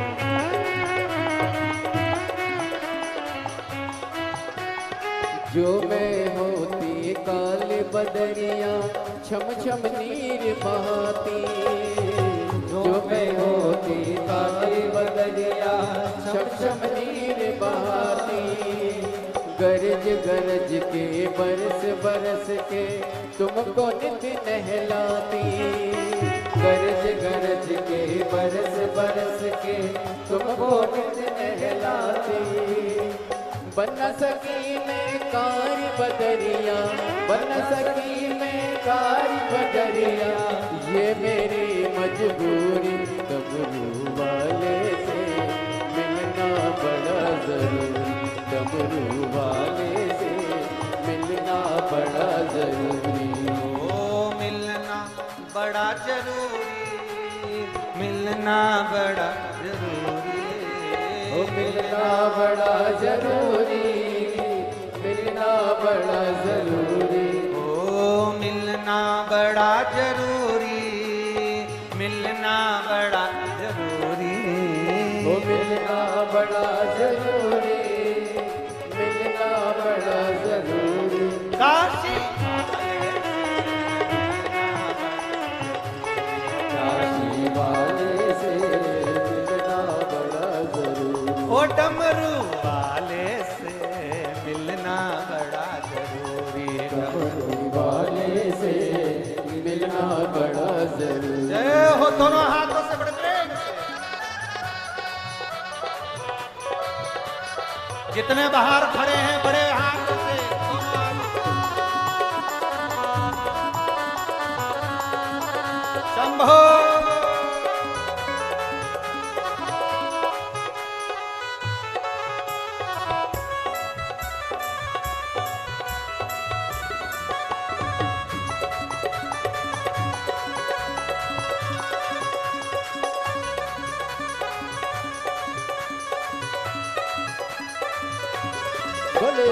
जो मैं होती काल बदरिया छम छम नीर बहाती जो मैं होती काल बदरिया छम छम नीर बहाती गरज गरज के बरस बरस के तुमको नित नहलाती गरज गरज के बरस बरस के तुमको नित नहलाती बन सकी मैं कारी बदरिया बन सकी मैं कारी बदरिया ये मेरी मजबूरी डमरू वाले से मिलना बड़ा जरूरी डमरू वाले से मिलना बड़ा जरूरी ओ मिलना बड़ा जरूरी मिलना बड़ा जरूरी ओ मिलना बड़ा जरूरी मिलना बड़ा जरूरी ओ मिलना बड़ा जरूरी मिलना बड़ा जरूरी ओ मिलना बड़ा जरूरी मिलना बड़ा जरूरी काशी काशी वाले से मिलना बड़ा जरूरी ओ डमरू वाले से मिलना बड़ा जरूरी डमरू वाले से मिलना बड़ा जरूरी जय हो दोनों हाथों से बड़े प्रेम से जितने बाहर खड़े हैं बड़े हाथ से शंभो बोले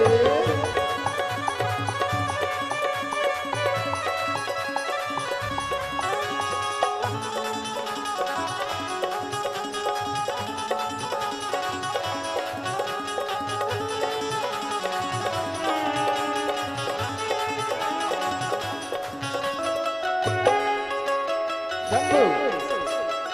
शंभू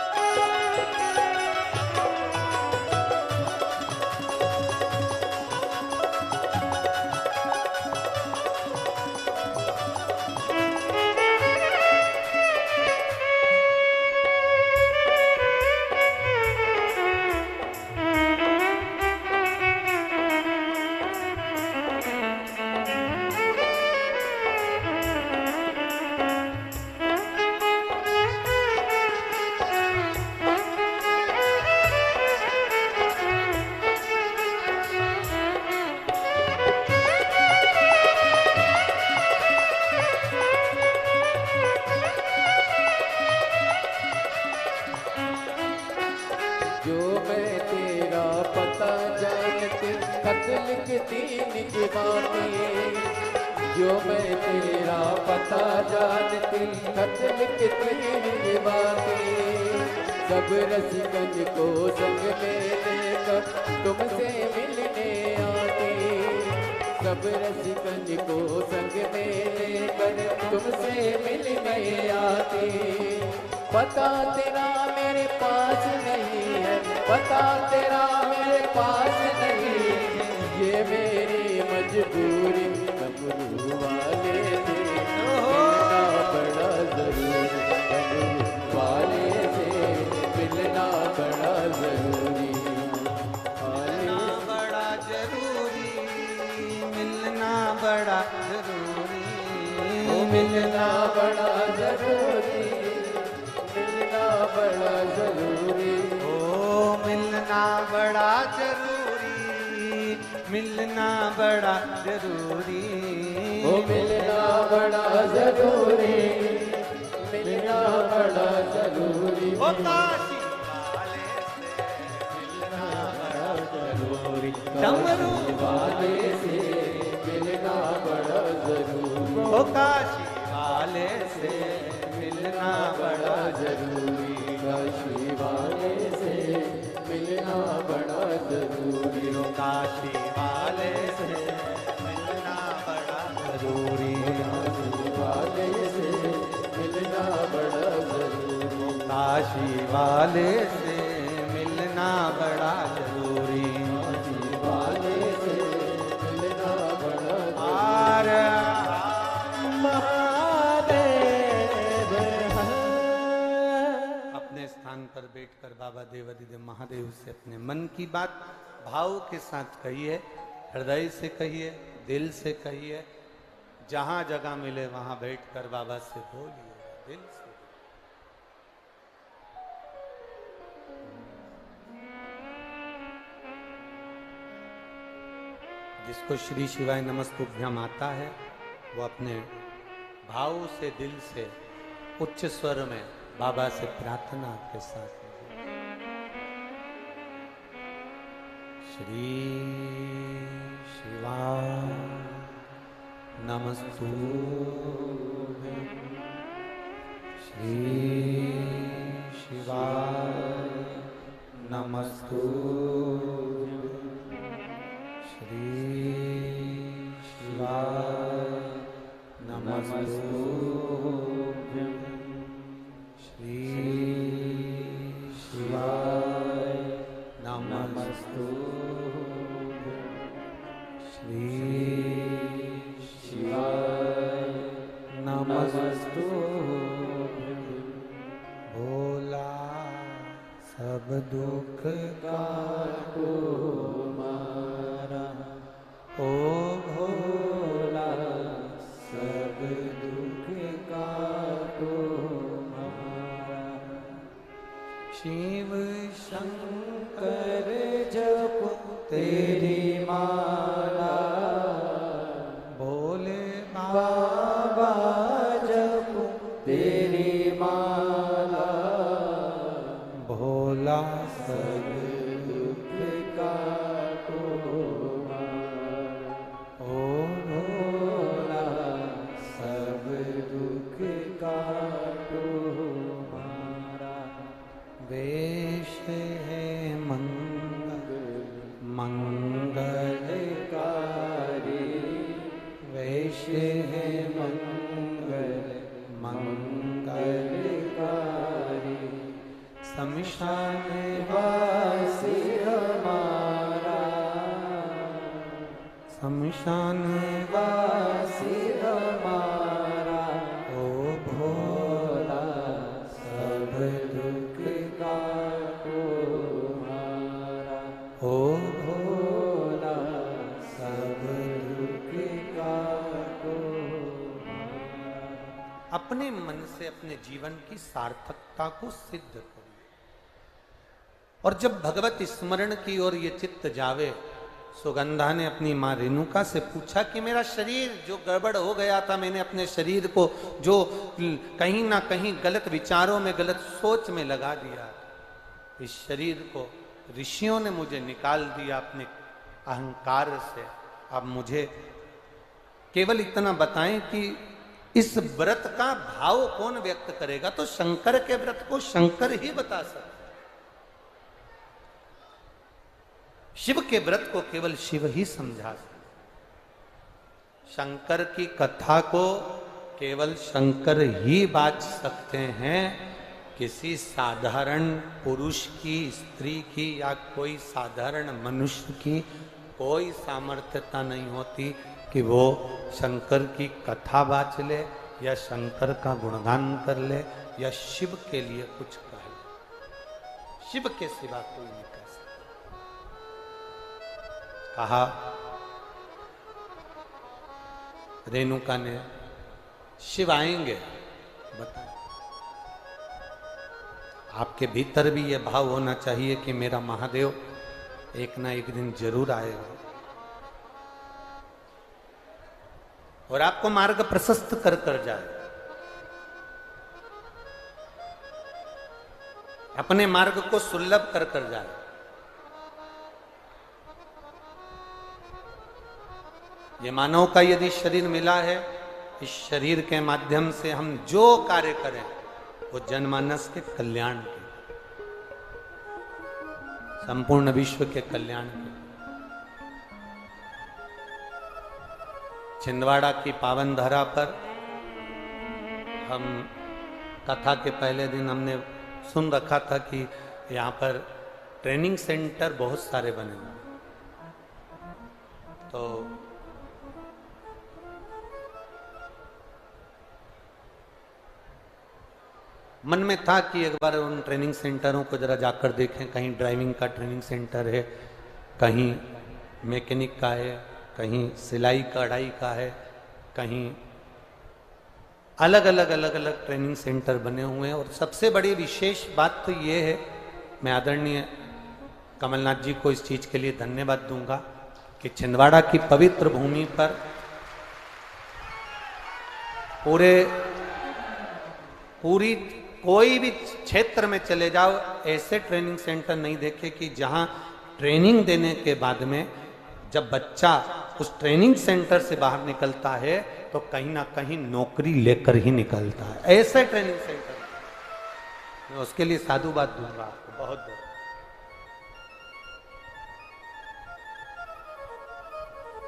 जो मैं तेरा पता जानती खत लिखती निज बातें जो मैं तेरा पता जानती खत लिखती निज बातें सब रसिकन को संग में लेकर तुमसे मिलने आती सब रसिकन को संग में लेकर तुमसे मिलने आती पता तेरा मेरे पास नहीं है पता तेरा मेरे पास नहीं ये मेरी मजबूरी डमरू वाले से मिलना बड़ा जरूरी डमरू वाले से मिलना बड़ा जरूरी मिलना बड़ा जरूरी मिलना बड़ा जरूरी मिलना बड़ा जरूरी मिलना बड़ा जरूरी ओ मिलना बड़ा जरूरी मिलना बड़ा जरूरी ओ मिलना बड़ा जरूरी मिलना बड़ा जरूरी ओ काशी वाले से मिलना बड़ा जरूरी डमरू वाले से मिलना बड़ा जरूरी ओ काशी वाले से मिलना बड़ा जरूरी काशी वाले काशी वाले से मिलना बड़ा जरूरी, काशी वाले से मिलना बड़ा आर महादेव है। अपने स्थान पर बैठकर बाबा देवाधिदेव महादेव से अपने मन की बात भाव के साथ कहिए, हृदय से कहिए, दिल से कहिए, जहां जगह मिले वहां बैठकर बाबा से बोलिए दिल से। जिसको श्री शिवाय नमस्तुभ्यम आता है वो अपने भाव से दिल से उच्च स्वर में बाबा से प्रार्थना के साथ श्री शिवाय नमस्तुभ्यं, श्री शिवाय नमस्तुभ्यं, श्री शिवाय नमस्तुभ्यं, श्री शिवाय नमस्तुभ्यं, श्री शिवाय नमस्तुभ्यं। भोला सब दुख काटो मारा, ओ भोला सब दुख काटो मारा। शिव शंकर जप तेरी माला, भोले बाबा जप तेरी माला, भोला सब दुख काटो मारा, ओ भोला सब दुख काटो मारा। वेश है मंगलकारी, वेश है मंगलकारी, शमशान वासी हमारा, शमशान वासी हमारा, ओ भोला सब दुख काटो मारा, ओ भोला सब दुख काटो मारा। अपने मन से अपने जीवन की सार्थकता को सिद्ध करो, और जब भगवत स्मरण की ओर ये चित्त जावे। सुगंधा ने अपनी माँ रेणुका से पूछा कि मेरा शरीर जो गड़बड़ हो गया था, मैंने अपने शरीर को जो कहीं ना कहीं गलत विचारों में, गलत सोच में लगा दिया, इस शरीर को ऋषियों ने मुझे निकाल दिया अपने अहंकार से। अब मुझे केवल इतना बताएं कि इस व्रत का भाव कौन व्यक्त करेगा? तो शंकर के व्रत को शंकर ही बता सकते, शिव के व्रत को केवल शिव ही समझा सकते, शंकर की कथा को केवल शंकर ही बाज सकते हैं। किसी साधारण पुरुष की, स्त्री की या कोई साधारण मनुष्य की कोई सामर्थ्यता नहीं होती कि वो शंकर की कथा बाच ले या शंकर का गुणगान कर ले या शिव के लिए कुछ कहे। शिव के सिवा कोई नहीं कर सकता। कहा रेणुका ने, शिव आएंगे, बताएं। आपके भीतर भी यह भाव होना चाहिए कि मेरा महादेव एक ना एक दिन जरूर आएगा और आपको मार्ग प्रशस्त कर कर जाए, अपने मार्ग को सुलभ कर कर जाए। ये मानव का यदि शरीर मिला है, इस शरीर के माध्यम से हम जो कार्य करें वो जनमानस के कल्याण के, संपूर्ण विश्व के कल्याण के। छिंदवाड़ा की पावन धरा पर हम कथा के पहले दिन हमने सुन रखा था कि यहाँ पर ट्रेनिंग सेंटर बहुत सारे बने हुए, तो मन में था कि एक बार उन ट्रेनिंग सेंटरों को जरा जाकर देखें। कहीं ड्राइविंग का ट्रेनिंग सेंटर है, कहीं मैकेनिक का है, कहीं सिलाई कढ़ाई का है, कहीं अलग अलग ट्रेनिंग सेंटर बने हुए हैं। और सबसे बड़ी विशेष बात तो ये है, मैं आदरणीय कमलनाथ जी को इस चीज के लिए धन्यवाद दूंगा कि छिंदवाड़ा की पवित्र भूमि पर पूरी कोई भी क्षेत्र में चले जाओ, ऐसे ट्रेनिंग सेंटर नहीं देखे कि जहां ट्रेनिंग देने के बाद में जब बच्चा उस ट्रेनिंग सेंटर से बाहर निकलता है तो कहीं ना कहीं नौकरी लेकर ही निकलता है। ऐसे ट्रेनिंग सेंटर, मैं उसके लिए साधुवाद दूंगा आपको बहुत बहुत।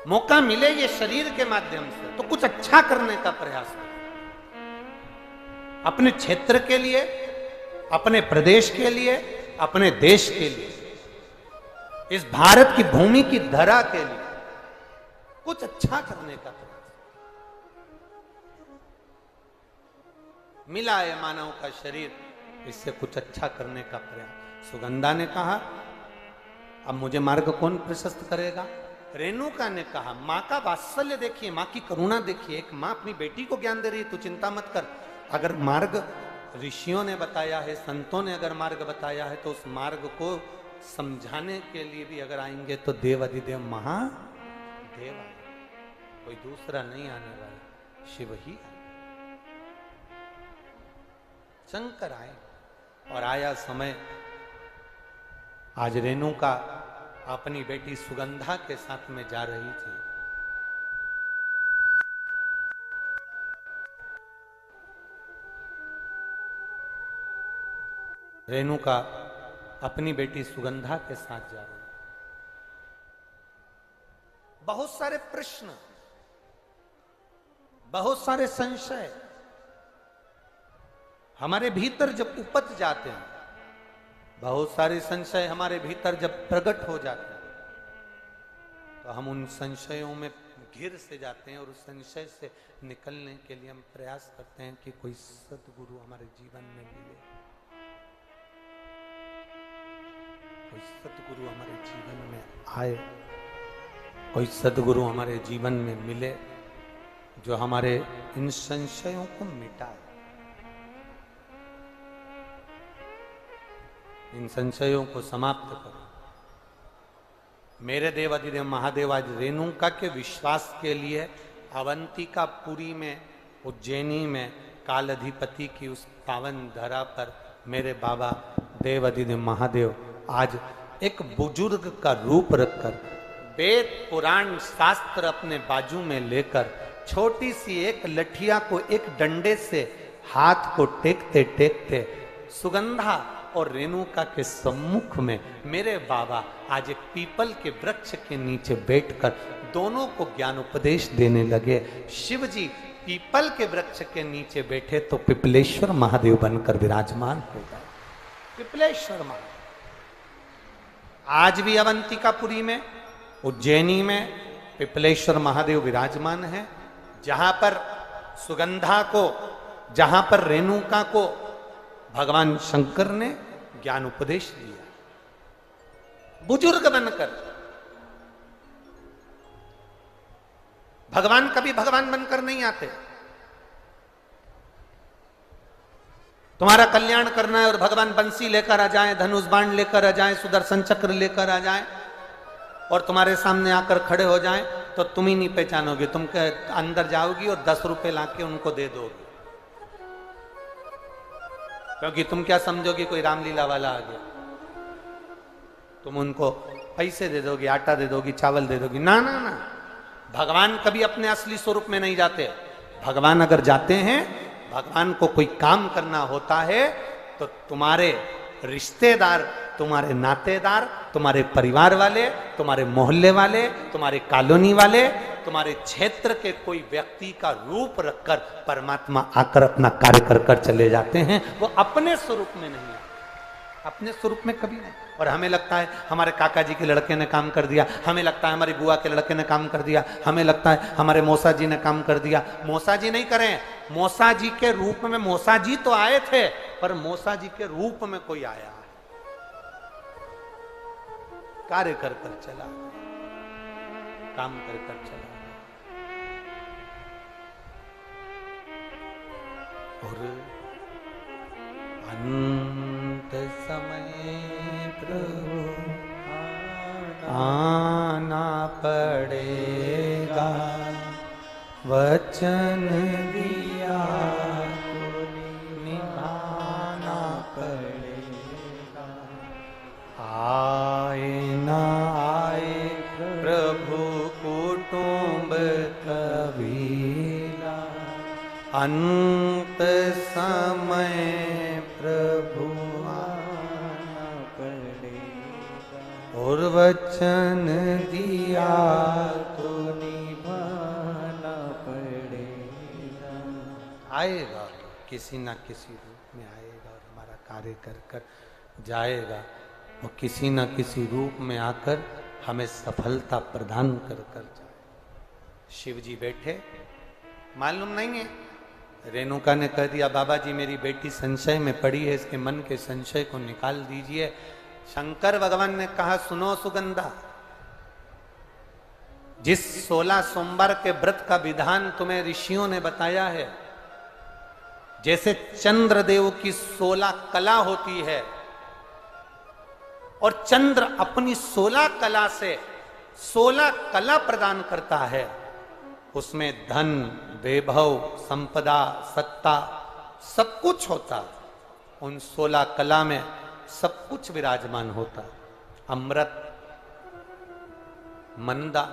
मौका मिले ये शरीर के माध्यम से तो कुछ अच्छा करने का प्रयास करें, अपने क्षेत्र के लिए, अपने प्रदेश के लिए, अपने देश के लिए, इस भारत की भूमि की धरा के लिए कुछ अच्छा करने का प्रयास। मिला है मानव का शरीर, इससे कुछ अच्छा करने का प्रयास। सुगंधा ने कहा अब मुझे मार्ग कौन प्रशस्त करेगा। रेणुका ने कहा मां का वात्सल्य देखिए, मां की करुणा देखिए। एक मां अपनी बेटी को ज्ञान दे रही है, तू चिंता मत कर। अगर मार्ग ऋषियों ने बताया है, संतों ने अगर मार्ग बताया है, तो उस मार्ग को समझाने के लिए भी अगर आएंगे तो देव अधिदेव महादेव आए, कोई दूसरा नहीं आने वाला, शिव ही आए, शंकर आए। और आया समय, आज रेणुका अपनी बेटी सुगंधा के साथ में जा रही थी। रेणुका अपनी बेटी सुगंधा के साथ जा रही। बहुत सारे प्रश्न, बहुत सारे संशय हमारे भीतर जब उपज जाते हैं, बहुत सारे संशय हमारे भीतर जब प्रकट हो जाते हैं, तो हम उन संशयों में घिर से जाते हैं और उस संशय से निकलने के लिए हम प्रयास करते हैं कि कोई सद्गुरु हमारे जीवन में मिले, कोई सद्गुरु हमारे जीवन में आए, कोई सद्गुरु हमारे जीवन में मिले जो हमारे इन संशयों को मिटाए, इन संशयों को समाप्त करो। मेरे देव अधिदेव महादेव आज रेणुका के विश्वास के लिए अवंतिकापुरी में, उज्जैनी में कालाधिपति की उस पावन धरा पर मेरे बाबा देव अधिदेव महादेव आज एक बुजुर्ग का रूप रखकर, वेद पुराण शास्त्र अपने बाजू में लेकर, छोटी सी एक लठिया को एक डंडे से हाथ को टेकते टेकते सुगंधा और रेणुका के सम्मुख में मेरे बाबा आज एक पीपल के वृक्ष के नीचे बैठकर दोनों को ज्ञान उपदेश देने लगे। शिव जी पीपल के वृक्ष के नीचे बैठे तो पिपलेश्वर महादेव बनकर विराजमान हो गए। पिपलेश्वर महादेव आज भी अवंतिकापुरी में, उज्जैनी में पिपलेश्वर महादेव विराजमान है, जहां पर सुगंधा को, जहां पर रेणुका को भगवान शंकर ने ज्ञान उपदेश दिया। बुजुर्ग बनकर भगवान कभी भगवान बनकर नहीं आते। तुम्हारा कल्याण करना है और भगवान बंसी लेकर आ जाए, धनुष बाण लेकर आ जाए, सुदर्शन चक्र लेकर आ जाए और तुम्हारे सामने आकर खड़े हो जाए तो तुम ही नहीं पहचानोगे। तुम अंदर जाओगी और 10 रुपए लाके उनको दे दोगे, क्योंकि तुम क्या समझोगे कोई रामलीला वाला आ गया। तुम उनको पैसे दे दोगी, आटा दे दोगी, चावल दे दोगी। ना ना ना, भगवान कभी अपने असली स्वरूप में नहीं जाते। भगवान अगर जाते हैं, भगवान को कोई काम करना होता है तो तुम्हारे रिश्तेदार, तुम्हारे नातेदार, तुम्हारे परिवार वाले, तुम्हारे मोहल्ले वाले, तुम्हारे कॉलोनी वाले, तुम्हारे क्षेत्र के कोई व्यक्ति का रूप रखकर परमात्मा आकर अपना कार्य कर कर चले जाते हैं। वो अपने स्वरूप में नहीं है, अपने स्वरूप में कभी नहीं। और हमें लगता है हमारे काका जी के लड़के ने काम कर दिया, हमें लगता है हमारी बुआ के लड़के ने काम कर दिया, हमें लगता है हमारे मौसा जी ने काम कर दिया। मौसा जी नहीं करें, मौसा जी के रूप में मौसा जी तो आए थे, पर मौसा जी के रूप में कोई आया है, कार्य कर कर चला, काम कर कर चला। और अंत समय प्रभु आना पड़ेगा, वचन दिया तो निभाना पड़ेगा। आए ना आए प्रभु कुटुंब कबीला, अंत समय प्रभु आना पड़ेगा, और वचन दिया तो निभाना पड़ेगा। आएगा, किसी ना किसी रूप में आएगा और हमारा कार्य कर कर जाएगा। वो किसी ना किसी रूप में आकर हमें सफलता प्रदान कर कर जाए। शिव जी बैठे, मालूम नहीं है, रेणुका ने कह दिया बाबा जी मेरी बेटी संशय में पड़ी है, इसके मन के संशय को निकाल दीजिए। शंकर भगवान ने कहा सुनो सुगंधा, जिस 16 सोमवार के व्रत का विधान तुम्हें ऋषियों ने बताया है, जैसे चंद्रदेव की 16 कला होती है और चंद्र अपनी 16 कला से 16 कला प्रदान करता है, उसमें धन, वैभव, संपदा, सत्ता सब कुछ होता। उन 16 कला में सब कुछ विराजमान होता। अमृत, मंदा,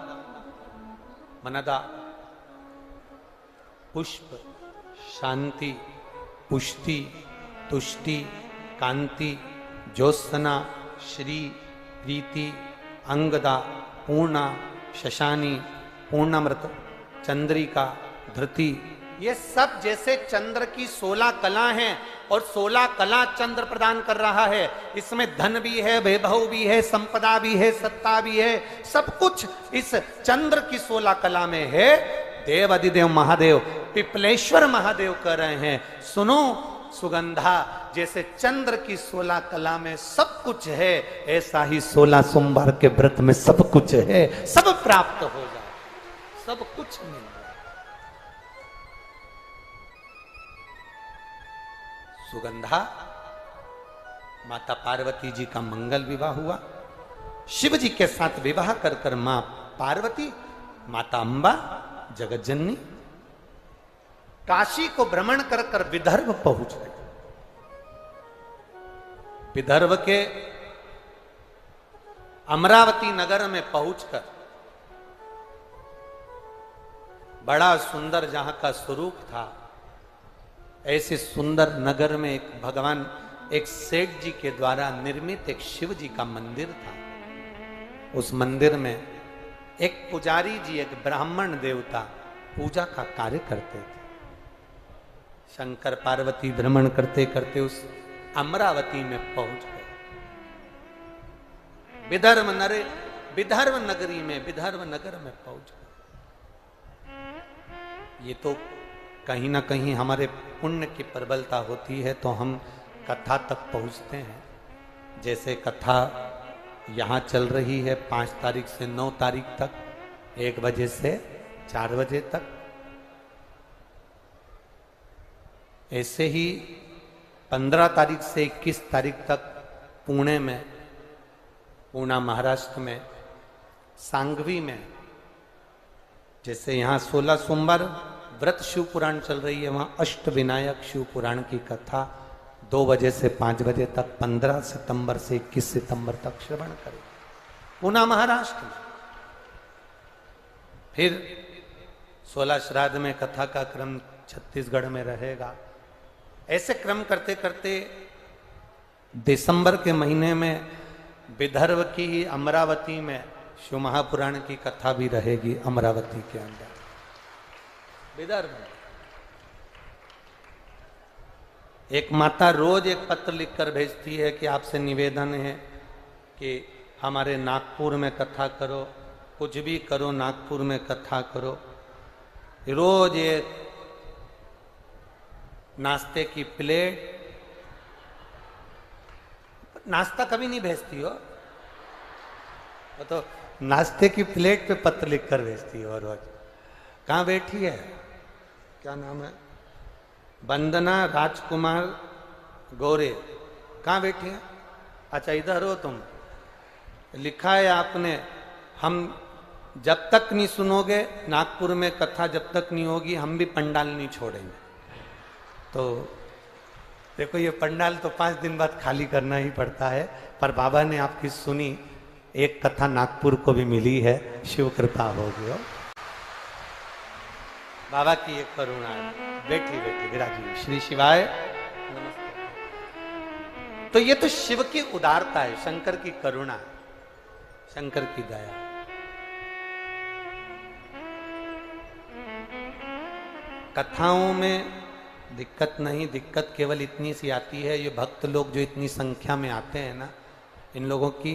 मनदा, पुष्प, शांति, पुष्टि, तुष्टि, कांति, ज्योत्सना, श्री, प्रीति, अंगदा, पूर्णा, शशानी, पूर्णामृत, चंद्रिका, धृति, ये सब जैसे चंद्र की 16 कला हैं और 16 कला चंद्र प्रदान कर रहा है। इसमें धन भी है, वैभव भी है, संपदा भी है, सत्ता भी है, सब कुछ इस चंद्र की 16 कला में है। देव अधिदेव महादेव पिपलेश्वर महादेव कह रहे हैं सुनो सुगंधा, जैसे चंद्र की 16 कला में सब कुछ है, ऐसा ही 16 सोमवार के व्रत में सब कुछ है। सब प्राप्त हो जाए, सब कुछ मिल जाए। सुगंधा, माता पार्वती जी का मंगल विवाह हुआ। शिव जी के साथ विवाह कर कर मां पार्वती, माता अंबा, जगत जननी काशी को भ्रमण कर कर विदर्भ पहुंच गए। विदर्भ के अमरावती नगर में पहुंचकर बड़ा सुंदर जहां का स्वरूप था, ऐसे सुंदर नगर में एक भगवान, एक सेठ जी के द्वारा निर्मित एक शिव जी का मंदिर था। उस मंदिर में एक पुजारी जी, एक ब्राह्मण देवता पूजा का कार्य करते थे। शंकर पार्वती भ्रमण करते करते उस अमरावती में पहुंच गए। विदर्भ नगरी में, विदर्भ नगर में पहुंच गए। ये तो कहीं ना कहीं हमारे पुण्य की प्रबलता होती है तो हम कथा तक पहुंचते हैं। जैसे कथा यहाँ चल रही है 5 तारीख से 9 तारीख तक, 1 बजे से 4 बजे तक। ऐसे ही 15 तारीख से 21 तारीख तक पुणे में, पूना महाराष्ट्र में, सांगवी में, जैसे यहाँ 16 सोमवार व्रत शिव पुराण चल रही है, वहाँ अष्ट विनायक शिव पुराण की कथा 2 बजे से 5 बजे तक 15 सितंबर से 21 सितंबर तक श्रवण करें पूना महाराष्ट्र में। फिर 16 श्राद्ध में कथा का क्रम छत्तीसगढ़ में रहेगा। ऐसे क्रम करते करते दिसंबर के महीने में विदर्भ की ही अमरावती में शिव महापुराण की कथा भी रहेगी अमरावती के अंदर, विदर्भ में। एक माता रोज एक पत्र लिखकर भेजती है कि आपसे निवेदन है कि हमारे नागपुर में कथा करो, कुछ भी करो नागपुर में कथा करो। रोज एक नाश्ते की प्लेट, नाश्ता कभी नहीं भेजती हो, वो तो नाश्ते की प्लेट पे पत्र लिखकर भेजती है। और रोज कहाँ बैठी है, क्या नाम है, वंदना राजकुमार गौरे, कहाँ बैठी है? अच्छा इधर हो तुम। लिखा है आपने, हम जब तक नहीं सुनोगे नागपुर में कथा, जब तक नहीं होगी हम भी पंडाल नहीं छोड़ेंगे। तो देखो ये पंडाल तो 5 दिन बाद खाली करना ही पड़ता है, पर बाबा ने आपकी सुनी, एक कथा नागपुर को भी मिली है, शिव कृपा हो गई। बाबा की एक करुणा है। बैठी बैठी विराजी, श्री शिवाय नमस्ते। तो ये तो शिव की उदारता है, शंकर की करुणा है, शंकर की दया। कथाओं में दिक्कत नहीं, दिक्कत केवल इतनी सी आती है, ये भक्त लोग जो इतनी संख्या में आते हैं ना, इन लोगों की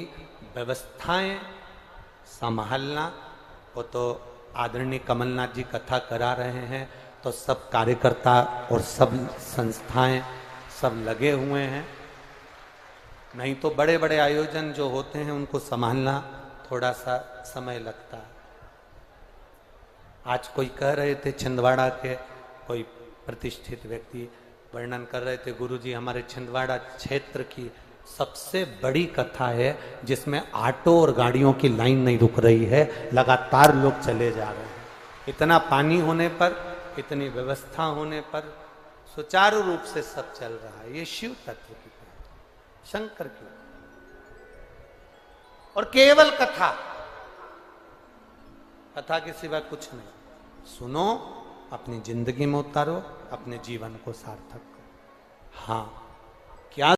व्यवस्थाएं संभालना। वो तो आदरणीय कमलनाथ जी कथा करा रहे हैं, तो सब कार्यकर्ता और सब संस्थाएं सब लगे हुए हैं। नहीं तो बड़े बड़े आयोजन जो होते हैं उनको संभालना थोड़ा सा समय लगता है। आज कोई कह रहे थे, छिंदवाड़ा के कोई प्रतिष्ठित व्यक्ति वर्णन कर रहे थे, गुरुजी हमारे छिंदवाड़ा क्षेत्र की सबसे बड़ी कथा है जिसमें ऑटो और गाड़ियों की लाइन नहीं रुक रही है, लगातार लोग चले जा रहे हैं। इतना पानी होने पर, इतनी व्यवस्था होने पर सुचारू रूप से सब चल रहा है। ये शिव तत्व की बात, शंकर की, और केवल कथा, कथा के सिवा कुछ नहीं। सुनो, अपनी जिंदगी में उतारो, अपने जीवन को सार्थक करो। हाँ, क्या